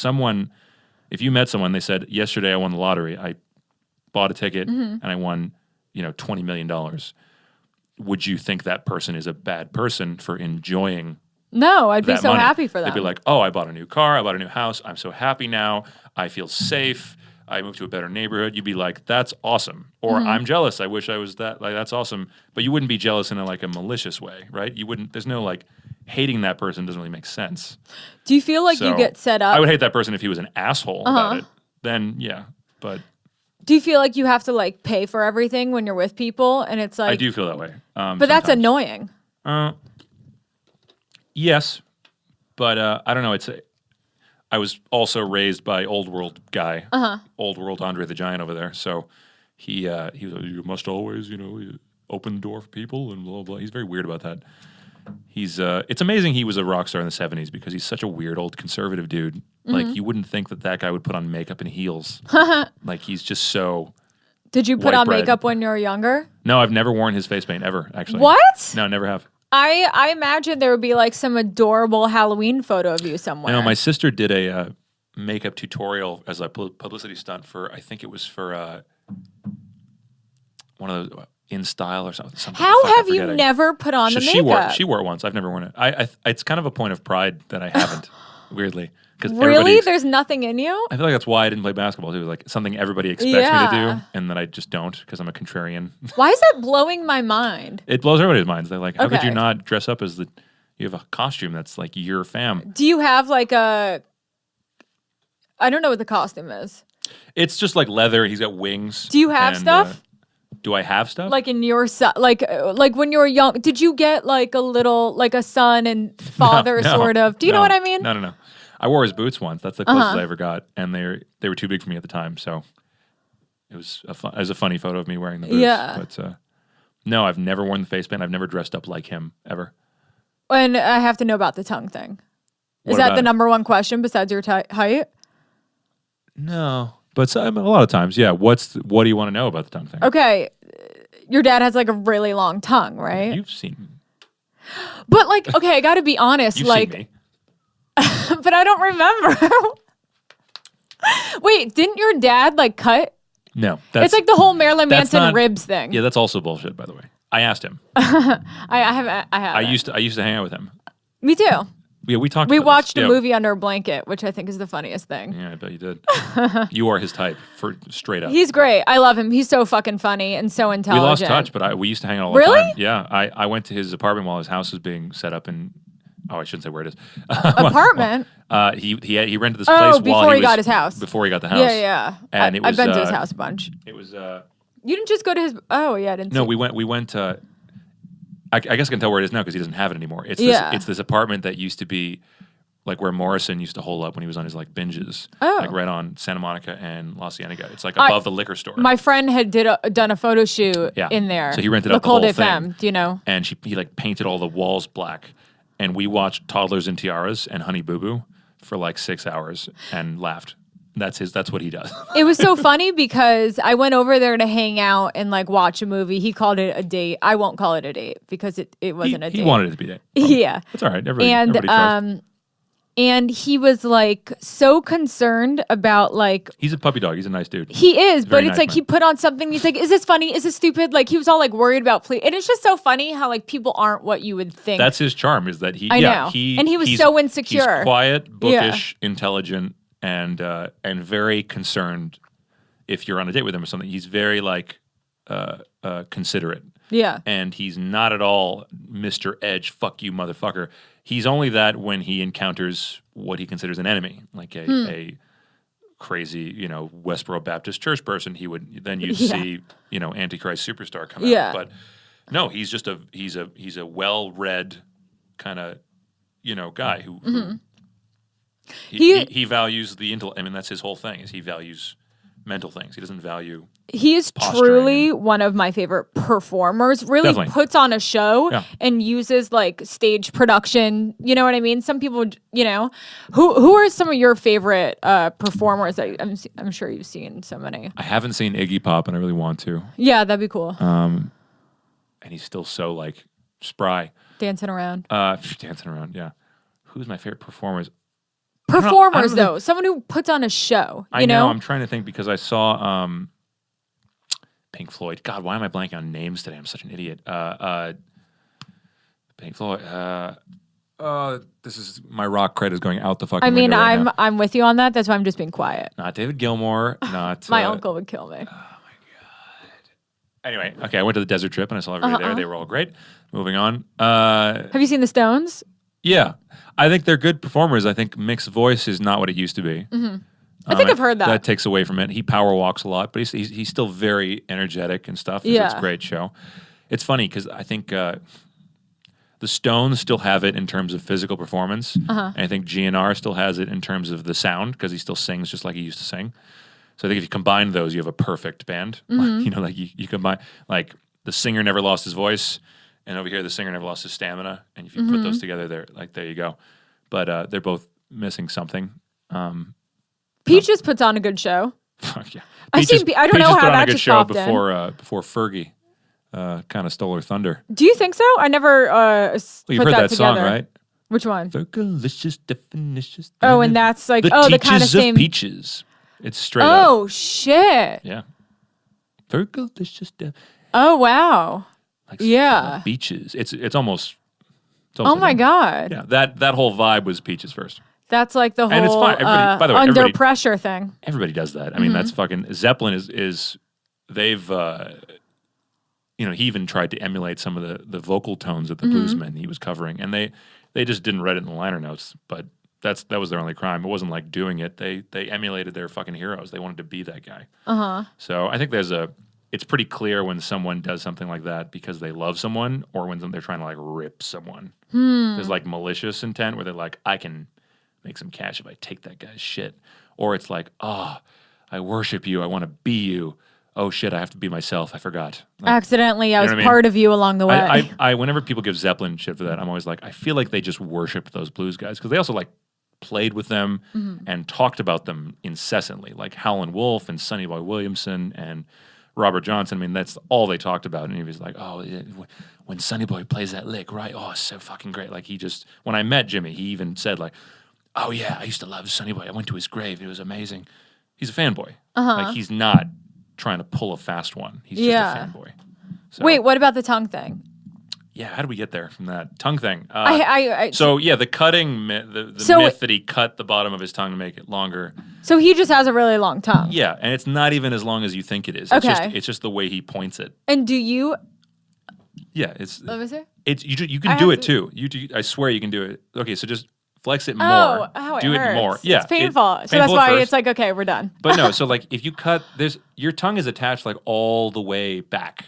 Speaker 2: you met someone, they said, yesterday I won the lottery, I bought a ticket and I won, $20 million. Would you think that person is a bad person for enjoying
Speaker 1: No, I'd be so
Speaker 2: money?
Speaker 1: happy for them.
Speaker 2: They'd be like, oh, I bought a new car, I bought a new house, I'm so happy now, I feel safe, I moved to a better neighborhood. You'd be like, that's awesome. Or I'm jealous, I wish I was that, like that's awesome. But you wouldn't be jealous in a malicious way, right? You wouldn't, there's no like, hating that person doesn't really make sense.
Speaker 1: Do you feel like you get set up?
Speaker 2: I would hate that person if he was an asshole about it. Then, yeah, but...
Speaker 1: Do you feel like you have to like pay for everything when you're with people? And it's like...
Speaker 2: I do feel that way.
Speaker 1: But that's annoying.
Speaker 2: Yes, but I don't know. I was also raised by old world guy, old world Andre the Giant over there. So he was like, you must always, open the door for people and blah, blah. He's very weird about that. It's amazing he was a rock star in the 70s because he's such a weird old conservative dude. Like you wouldn't think that guy would put on makeup and heels. Like he's just so...
Speaker 1: Did you put on makeup when you were younger?
Speaker 2: No, I've never worn his face paint ever, actually.
Speaker 1: What?
Speaker 2: No, never have.
Speaker 1: I imagine there would be like some adorable Halloween photo of you somewhere.
Speaker 2: My sister did a makeup tutorial as a publicity stunt for, I think it was for one of those In Style or something.
Speaker 1: How have you never put on the makeup?
Speaker 2: She wore it once. I've never worn it. It's kind of a point of pride that I haven't. weirdly.
Speaker 1: Really? There's nothing in you?
Speaker 2: I feel like that's why I didn't play basketball too. Like something everybody expects me to do, and then I just don't because I'm a contrarian.
Speaker 1: Why is that blowing my mind?
Speaker 2: It blows everybody's minds. They're like, how could you not dress up as you have a costume that's like your fam?
Speaker 1: Do you have like I don't know what the costume is.
Speaker 2: It's just like leather. He's got wings.
Speaker 1: Do you have stuff?
Speaker 2: Do I have stuff?
Speaker 1: Like in your like when you were young, did you get like a little like a son and father sort of? Do you know what I mean?
Speaker 2: No. I wore his boots once. That's the closest I ever got, and they were too big for me at the time. So it was a funny photo of me wearing the boots.
Speaker 1: Yeah.
Speaker 2: But no, I've never worn the face paint. I've never dressed up like him ever.
Speaker 1: And I have to know about the tongue thing. Is that the number one question besides your height?
Speaker 2: No, but a lot of times, yeah. What do you want to know about the tongue thing?
Speaker 1: Okay, your dad has like a really long tongue, right?
Speaker 2: You've seen me.
Speaker 1: But like, okay, I got to be honest.
Speaker 2: You've
Speaker 1: like,
Speaker 2: seen me.
Speaker 1: but I don't remember. Wait, didn't your dad like cut?
Speaker 2: No,
Speaker 1: it's like the whole Marilyn Manson ribs thing.
Speaker 2: Yeah, that's also bullshit. By the way, I asked him.
Speaker 1: I
Speaker 2: used to hang out with him.
Speaker 1: Me too.
Speaker 2: Yeah, we talked.
Speaker 1: We watched a movie under a blanket, which I think is the funniest thing.
Speaker 2: Yeah, I bet you did. You are his type, for straight up.
Speaker 1: He's great. I love him. He's so fucking funny and so intelligent.
Speaker 2: We lost touch, but we used to hang out all the time. Yeah, I went to his apartment while his house was being set up in. Oh, I shouldn't say where it is.
Speaker 1: Apartment?
Speaker 2: He rented this place
Speaker 1: before he got his house.
Speaker 2: Before he got the house.
Speaker 1: Yeah.
Speaker 2: And
Speaker 1: I've been to his house a bunch.
Speaker 2: It was.
Speaker 1: You didn't just go to his. Oh yeah, I didn't.
Speaker 2: No, we went. I guess I can tell where it is now because he doesn't have it anymore. It's this apartment that used to be like where Morrison used to hole up when he was on his like binges. Oh. Like right on Santa Monica and La Cienega. It's like above the liquor store.
Speaker 1: My friend had done a photo shoot in there.
Speaker 2: So he rented out the whole thing.
Speaker 1: Do you know?
Speaker 2: And he like painted all the walls black. And we watched Toddlers and Tiaras and Honey Boo Boo for like 6 hours and laughed. That's what he does.
Speaker 1: It was so funny because I went over there to hang out and like watch a movie. He called it a date. I won't call it a date because it wasn't a date.
Speaker 2: He wanted it to be a date.
Speaker 1: Yeah.
Speaker 2: That's all right. Everybody tries.
Speaker 1: And he was like so concerned about like
Speaker 2: he's a puppy dog. He's a nice dude.
Speaker 1: He is, but it's like he put on something. He's like, "Is this funny? Is this stupid?" Like he was all like worried about and it's just so funny how like people aren't what you would think.
Speaker 2: That's his charm. Is that he?
Speaker 1: I know. He was so insecure.
Speaker 2: He's quiet, bookish, intelligent, and very concerned. If you're on a date with him or something, he's very like considerate.
Speaker 1: Yeah.
Speaker 2: And he's not at all Mr. Edge, fuck you, motherfucker. He's only that when he encounters what he considers an enemy, like a crazy, Westboro Baptist Church person. You'd see, Antichrist superstar come out. But no, he's just he's a well-read kind of, guy who he values the intellect. I mean, that's his whole thing is he values mental things. He doesn't value.
Speaker 1: He is truly one of my favorite performers. Really
Speaker 2: Definitely.
Speaker 1: Puts on a show and uses like stage production. You know what I mean? Some people, who are some of your favorite performers? I'm sure you've seen so many.
Speaker 2: I haven't seen Iggy Pop, and I really want to.
Speaker 1: Yeah, that'd be cool.
Speaker 2: And he's still so like spry,
Speaker 1: dancing around.
Speaker 2: Yeah. Who's my favorite performers?
Speaker 1: Performers, though. Someone who puts on a show.
Speaker 2: I know. I'm trying to think because I saw Pink Floyd. God, why am I blanking on names today? I'm such an idiot. Pink Floyd. This is my rock cred is going out the fucking window right now.
Speaker 1: I'm with you on that. That's why I'm just being quiet.
Speaker 2: Not David Gilmour. Not
Speaker 1: my uncle would kill me.
Speaker 2: Oh my god. Anyway, okay. I went to the desert trip and I saw everybody there. They were all great. Moving on.
Speaker 1: Have you seen the Stones?
Speaker 2: Yeah. I think they're good performers. I think Mick's voice is not what it used to be.
Speaker 1: Mm-hmm. I think I've heard that.
Speaker 2: That takes away from it. He power walks a lot, but he's still very energetic and stuff. Yeah. It's a great show. It's funny because I think the Stones still have it in terms of physical performance. And I think GNR still has it in terms of the sound because he still sings just like he used to sing. So I think if you combine those, you have a perfect band.
Speaker 1: Mm-hmm.
Speaker 2: Like you combine, like the singer never lost his voice. And over here, the singer never lost his stamina. And if you put those together, there you go. But they're both missing something.
Speaker 1: Peaches puts on a good show.
Speaker 2: Fuck yeah.
Speaker 1: I don't know how that just popped in.
Speaker 2: Before Fergie kind of stole her thunder.
Speaker 1: Do you think so? I never
Speaker 2: you've heard that song, right?
Speaker 1: Which one?
Speaker 2: Fergalicious definitions.
Speaker 1: Oh, and that's like, the kind of same.
Speaker 2: Peaches. It's straight up.
Speaker 1: Oh, shit.
Speaker 2: Yeah. Fergalicious
Speaker 1: Oh, wow.
Speaker 2: Like
Speaker 1: Beaches.
Speaker 2: It's almost
Speaker 1: oh my god.
Speaker 2: Yeah, that whole vibe was Peaches first.
Speaker 1: That's like the whole
Speaker 2: and it's fine. By the way,
Speaker 1: under pressure thing.
Speaker 2: Everybody does that. I mean, that's fucking Zeppelin is they've he even tried to emulate some of the vocal tones of the bluesmen he was covering, and they just didn't write it in the liner notes. But that was their only crime. It wasn't like doing it. They emulated their fucking heroes. They wanted to be that guy. So I think it's pretty clear when someone does something like that because they love someone, or when they're trying to like rip someone. There's like malicious intent where they're like, I can make some cash if I take that guy's shit. Or it's like, I worship you. I want to be you. Oh shit, I have to be myself. I forgot. Like,
Speaker 1: accidentally, I was part of you along the way.
Speaker 2: I whenever people give Zeppelin shit for that, I'm always like, I feel like they just worshipped those blues guys because they also like played with them and talked about them incessantly, like Howlin' Wolf and Sonny Boy Williamson and Robert Johnson. I mean, that's all they talked about. And he was like, oh, when Sonny Boy plays that lick, right? Oh, it's so fucking great. Like when I met Jimmy, he even said like, oh yeah, I used to love Sonny Boy. I went to his grave. It was amazing. He's a fanboy. Like he's not trying to pull a fast one. He's just a fanboy. So,
Speaker 1: wait, what about the tongue thing?
Speaker 2: Yeah, how did we get there from that tongue thing?
Speaker 1: So
Speaker 2: the cutting, the myth that he cut the bottom of his tongue to make it longer.
Speaker 1: So he just has a really long tongue.
Speaker 2: Yeah, and it's not even as long as you think it is.
Speaker 1: Okay.
Speaker 2: It's just the way he points it.
Speaker 1: And do you?
Speaker 2: Yeah, it's.
Speaker 1: Let me see.
Speaker 2: It's you can do it too. I swear you can do it. Okay, so just flex it more.
Speaker 1: Oh,
Speaker 2: do
Speaker 1: it
Speaker 2: it more. Yeah,
Speaker 1: it's painful. So that's why it's like, okay, we're done.
Speaker 2: But no, so like if you cut, your tongue is attached like all the way back.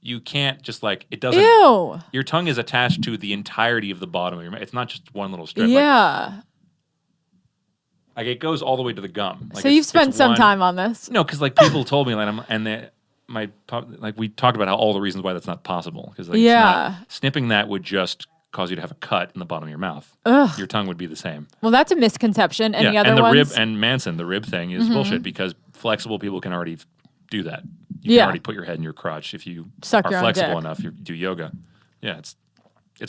Speaker 2: You can't just like, it doesn't.
Speaker 1: Ew.
Speaker 2: Your tongue is attached to the entirety of the bottom of your mouth. It's not just one little strip.
Speaker 1: Yeah.
Speaker 2: Like it goes all the way to the gum. Like
Speaker 1: so you've spent some time on this.
Speaker 2: No, because like people told me, we talked about how all the reasons why that's not possible. Because like, snipping that would just cause you to have a cut in the bottom of your mouth.
Speaker 1: Ugh.
Speaker 2: Your tongue would be the same.
Speaker 1: Well, that's a misconception. Any other
Speaker 2: and the
Speaker 1: ones?
Speaker 2: rib and Manson, the rib thing is bullshit because flexible people can already do that. You can already put your head in your crotch if you are flexible enough. You do yoga. Yeah, it's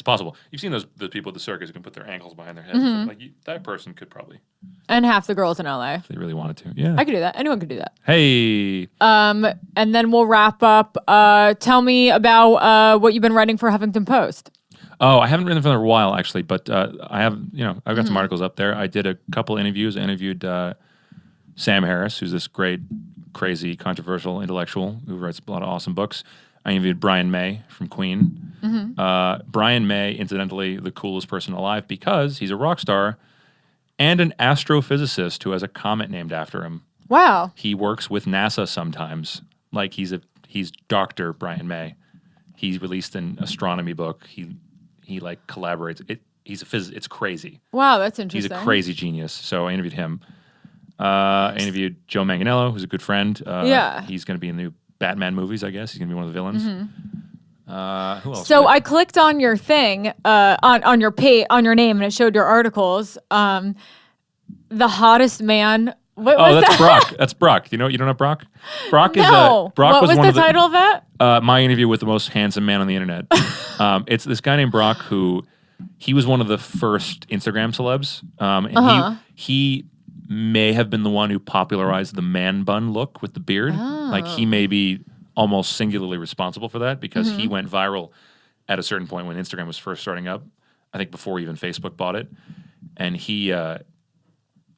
Speaker 2: possible. You've seen those people at the circus who can put their ankles behind their heads. So like that person could probably.
Speaker 1: And half the girls in LA.
Speaker 2: If they really wanted to. Yeah.
Speaker 1: I could do that. Anyone could do that.
Speaker 2: Hey.
Speaker 1: And then we'll wrap up. Tell me about what you've been writing for Huffington Post.
Speaker 2: Oh, I haven't written for a while actually, but I have, I've got some articles up there. I did a couple interviews. I interviewed Sam Harris, who's this great, crazy, controversial intellectual who writes a lot of awesome books. I interviewed Brian May from Queen. Brian May, incidentally, the coolest person alive because he's a rock star and an astrophysicist who has a comet named after him.
Speaker 1: Wow.
Speaker 2: He works with NASA sometimes. Like he's Dr. Brian May. He's released an astronomy book. He like collaborates. He's a physicist. It's crazy.
Speaker 1: Wow, that's interesting.
Speaker 2: He's a crazy genius. So I interviewed him. I interviewed Joe Manganiello, who's a good friend. He's going to be in the new Batman movies, I guess. He's going to be one of the villains. Who else?
Speaker 1: So I clicked on your thing, on your page, on your name, and it showed your articles. The hottest man. What was
Speaker 2: that's
Speaker 1: that?
Speaker 2: Brock. That's Brock. You don't know Brock? Brock is
Speaker 1: Brock
Speaker 2: was
Speaker 1: the
Speaker 2: one of the
Speaker 1: title of that?
Speaker 2: My interview with the most handsome man on the internet. It's this guy named Brock who he was one of the first Instagram celebs. And he may have been the one who popularized the man bun look with the beard. Like he may be almost singularly responsible for that because he went viral at a certain point when Instagram was first starting up. I think before even Facebook bought it. And he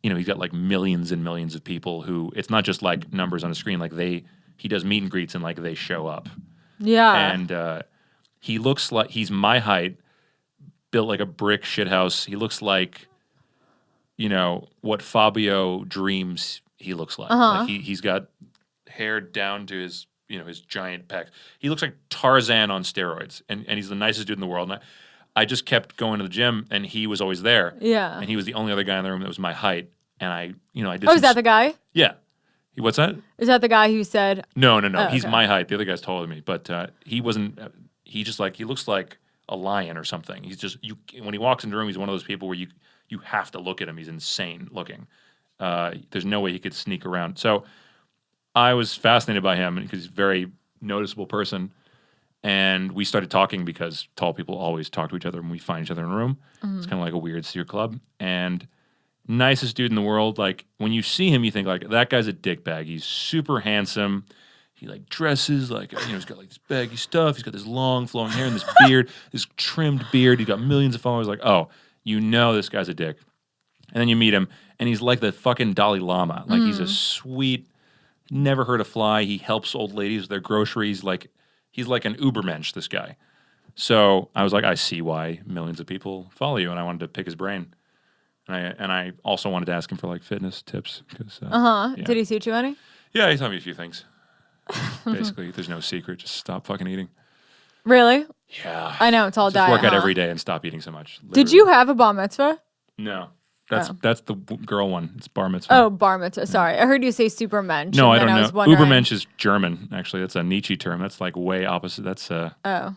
Speaker 2: he's got like millions and millions of people who it's not just like numbers on a screen. Like he does meet and greets and like they show up.
Speaker 1: Yeah.
Speaker 2: And he looks like he's my height, built like a brick shithouse. He looks like, what Fabio dreams he looks like. Like he's got hair down to his, his giant pecs. He looks like Tarzan on steroids. And he's the nicest dude in the world. And I just kept going to the gym and he was always there.
Speaker 1: Yeah.
Speaker 2: And he was the only other guy in the room that was my height. And I did.
Speaker 1: Oh, is that the guy?
Speaker 2: Yeah. What's that?
Speaker 1: Is that the guy who said?
Speaker 2: No. He's my height. The other guy's taller than me. But he wasn't, he looks like a lion or something. He's just, when he walks in the room, he's one of those people where you have to look at him. He's insane looking. There's no way he could sneak around. So I was fascinated by him because he's a very noticeable person. And we started talking because tall people always talk to each other when we find each other in a room. It's kind of like a weird seer club. And nicest dude in the world. Like when you see him, you think like that guy's a dickbag. He's super handsome. He like dresses like, he's got like this baggy stuff. He's got this long flowing hair and this beard, this trimmed beard. He's got millions of followers. Like, this guy's a dick. And then you meet him, and he's like the fucking Dalai Lama. Like, he's a sweet, never hurt a fly. He helps old ladies with their groceries. Like, he's like an Ubermensch, this guy. So I was like, I see why millions of people follow you, and I wanted to pick his brain. And I also wanted to ask him for, like, fitness tips. Yeah.
Speaker 1: Did he teach you any?
Speaker 2: Yeah, he taught me a few things. Basically, there's no secret. Just stop fucking eating.
Speaker 1: Really?
Speaker 2: Yeah.
Speaker 1: I know, it's all diet,
Speaker 2: work out every day and stop eating so much. Literally.
Speaker 1: Did you have a bar mitzvah?
Speaker 2: No. That's the girl one. It's bar mitzvah.
Speaker 1: Oh, bar mitzvah. Sorry. I heard you say supermensch.
Speaker 2: No, I don't know. Ubermensch is German, actually. That's a Nietzsche term. That's like way opposite. That's yeah.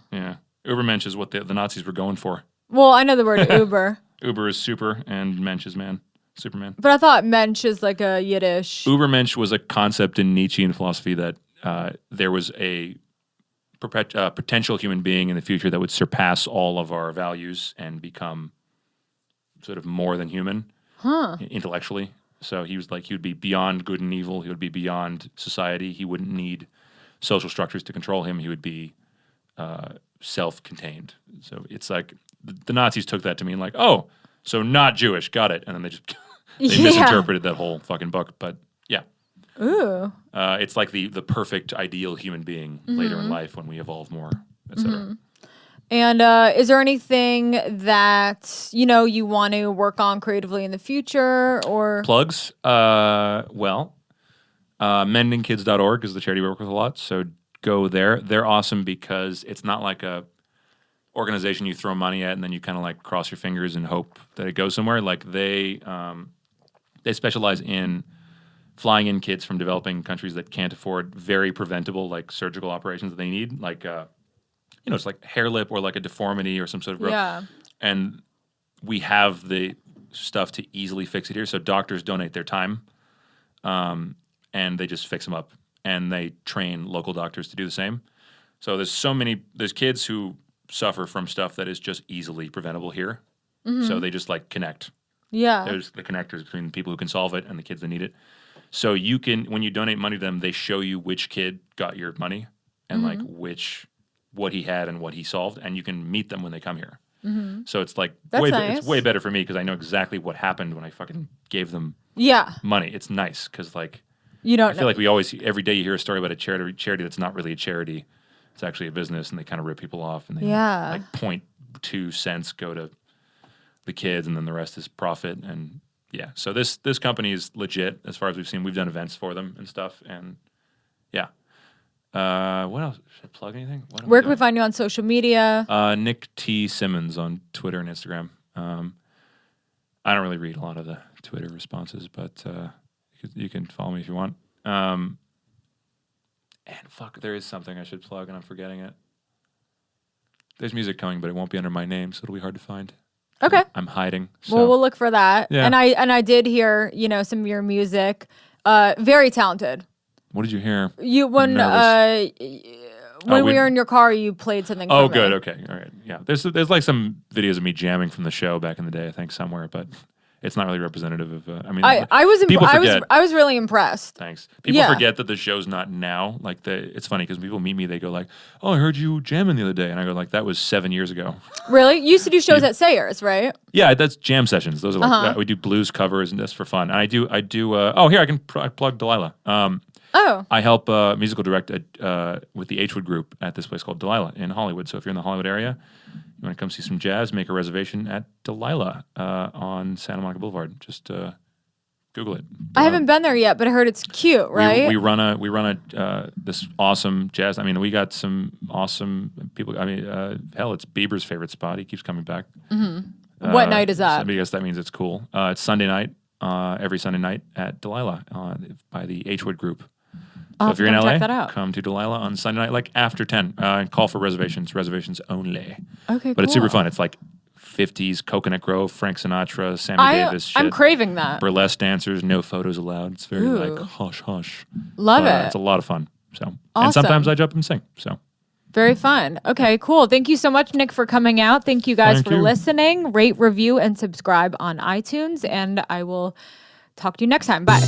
Speaker 2: Ubermensch is what the Nazis were going for.
Speaker 1: Well, I know the word Uber.
Speaker 2: Uber is super and mensch is man. Superman.
Speaker 1: But I thought mensch is like a Yiddish.
Speaker 2: Ubermensch was a concept in Nietzschean philosophy that there was a potential human being in the future that would surpass all of our values and become sort of more than human intellectually. So he was like, he would be beyond good and evil. He would be beyond society. He wouldn't need social structures to control him. He would be self-contained. So it's like the Nazis took that to mean like, oh, so not Jewish. Got it. And then they just they misinterpreted that whole fucking book. But yeah.
Speaker 1: Ooh.
Speaker 2: It's like the perfect ideal human being later in life when we evolve more, etc.
Speaker 1: And is there anything that, you want to work on creatively in the future or?
Speaker 2: Plugs? Mendingkids.org is the charity we work with a lot. So go there. They're awesome because it's not like a organization you throw money at and then you kind of like cross your fingers and hope that it goes somewhere. Like they specialize in flying in kids from developing countries that can't afford very preventable like surgical operations that they need. Like, it's like hair lip or like a deformity or some sort of growth.
Speaker 1: Yeah.
Speaker 2: And we have the stuff to easily fix it here. So doctors donate their time and they just fix them up. And they train local doctors to do the same. So there's kids who suffer from stuff that is just easily preventable here. So they just like connect.
Speaker 1: Yeah.
Speaker 2: There's the connectors between the people who can solve it and the kids that need it. So you can, when you donate money to them, they show you which kid got your money and like what he had and what he solved, and you can meet them when they come here. So it's like it's way better for me because I know exactly what happened when I fucking gave them money. It's nice because like I feel like we always every day you hear a story about a charity that's not really a charity. It's actually a business, and they kind of rip people off, and they like 0.2 cents go to the kids, and then the rest is profit. And yeah, so this company is legit as far as we've seen. We've done events for them and stuff, and yeah. What else? Should I plug anything?
Speaker 1: Where can we find you on social media?
Speaker 2: Nick T. Simmons on Twitter and Instagram. I don't really read a lot of the Twitter responses, but you can follow me if you want. And fuck, there is something I should plug, and I'm forgetting it. There's music coming, but it won't be under my name, so it'll be hard to find.
Speaker 1: Okay.
Speaker 2: I'm hiding. So.
Speaker 1: Well, we'll look for that.
Speaker 2: Yeah.
Speaker 1: And I did hear, some of your music. Very talented.
Speaker 2: What did you hear?
Speaker 1: When we were in your car, you played something.
Speaker 2: Oh, good. Okay. All right. Yeah. There's like some videos of me jamming from the show back in the day, I think, somewhere, but it's not really representative of.
Speaker 1: I was really impressed.
Speaker 2: Thanks. People forget that the show's not now. Like it's funny because when people meet me, they go like, "Oh, I heard you jamming the other day," and I go like, "That was 7 years ago." Really? You used to do shows at Sayers, right? Yeah, that's jam sessions. Those are like we do blues covers and just for fun. And I do. Here I can plug Delilah. I help musical direct with the H Wood Group at this place called Delilah in Hollywood. So if you're in the Hollywood area, you want to come see some jazz, make a reservation at Delilah on Santa Monica Boulevard. Just Google it. I haven't been there yet, but I heard it's cute, right? We run a this awesome jazz. I mean, we got some awesome people. I mean, hell, it's Bieber's favorite spot. He keeps coming back. Mm-hmm. What night is that? So I guess that means it's cool. It's Sunday night. Every Sunday night at Delilah by the H Wood Group. So if you're in LA, come to Delilah on Sunday night, like after 10. And call for reservations. Reservations only. Okay, But it's super fun. It's like 50s Coconut Grove, Frank Sinatra, Sammy Davis shit. I'm craving that. Burlesque dancers, no photos allowed. It's very like hush hush. Love it. It's a lot of fun. So awesome. And sometimes I jump and sing. So very fun. Okay, cool. Thank you so much, Nick, for coming out. Thank you guys for listening. Rate, review, and subscribe on iTunes. And I will talk to you next time. Bye.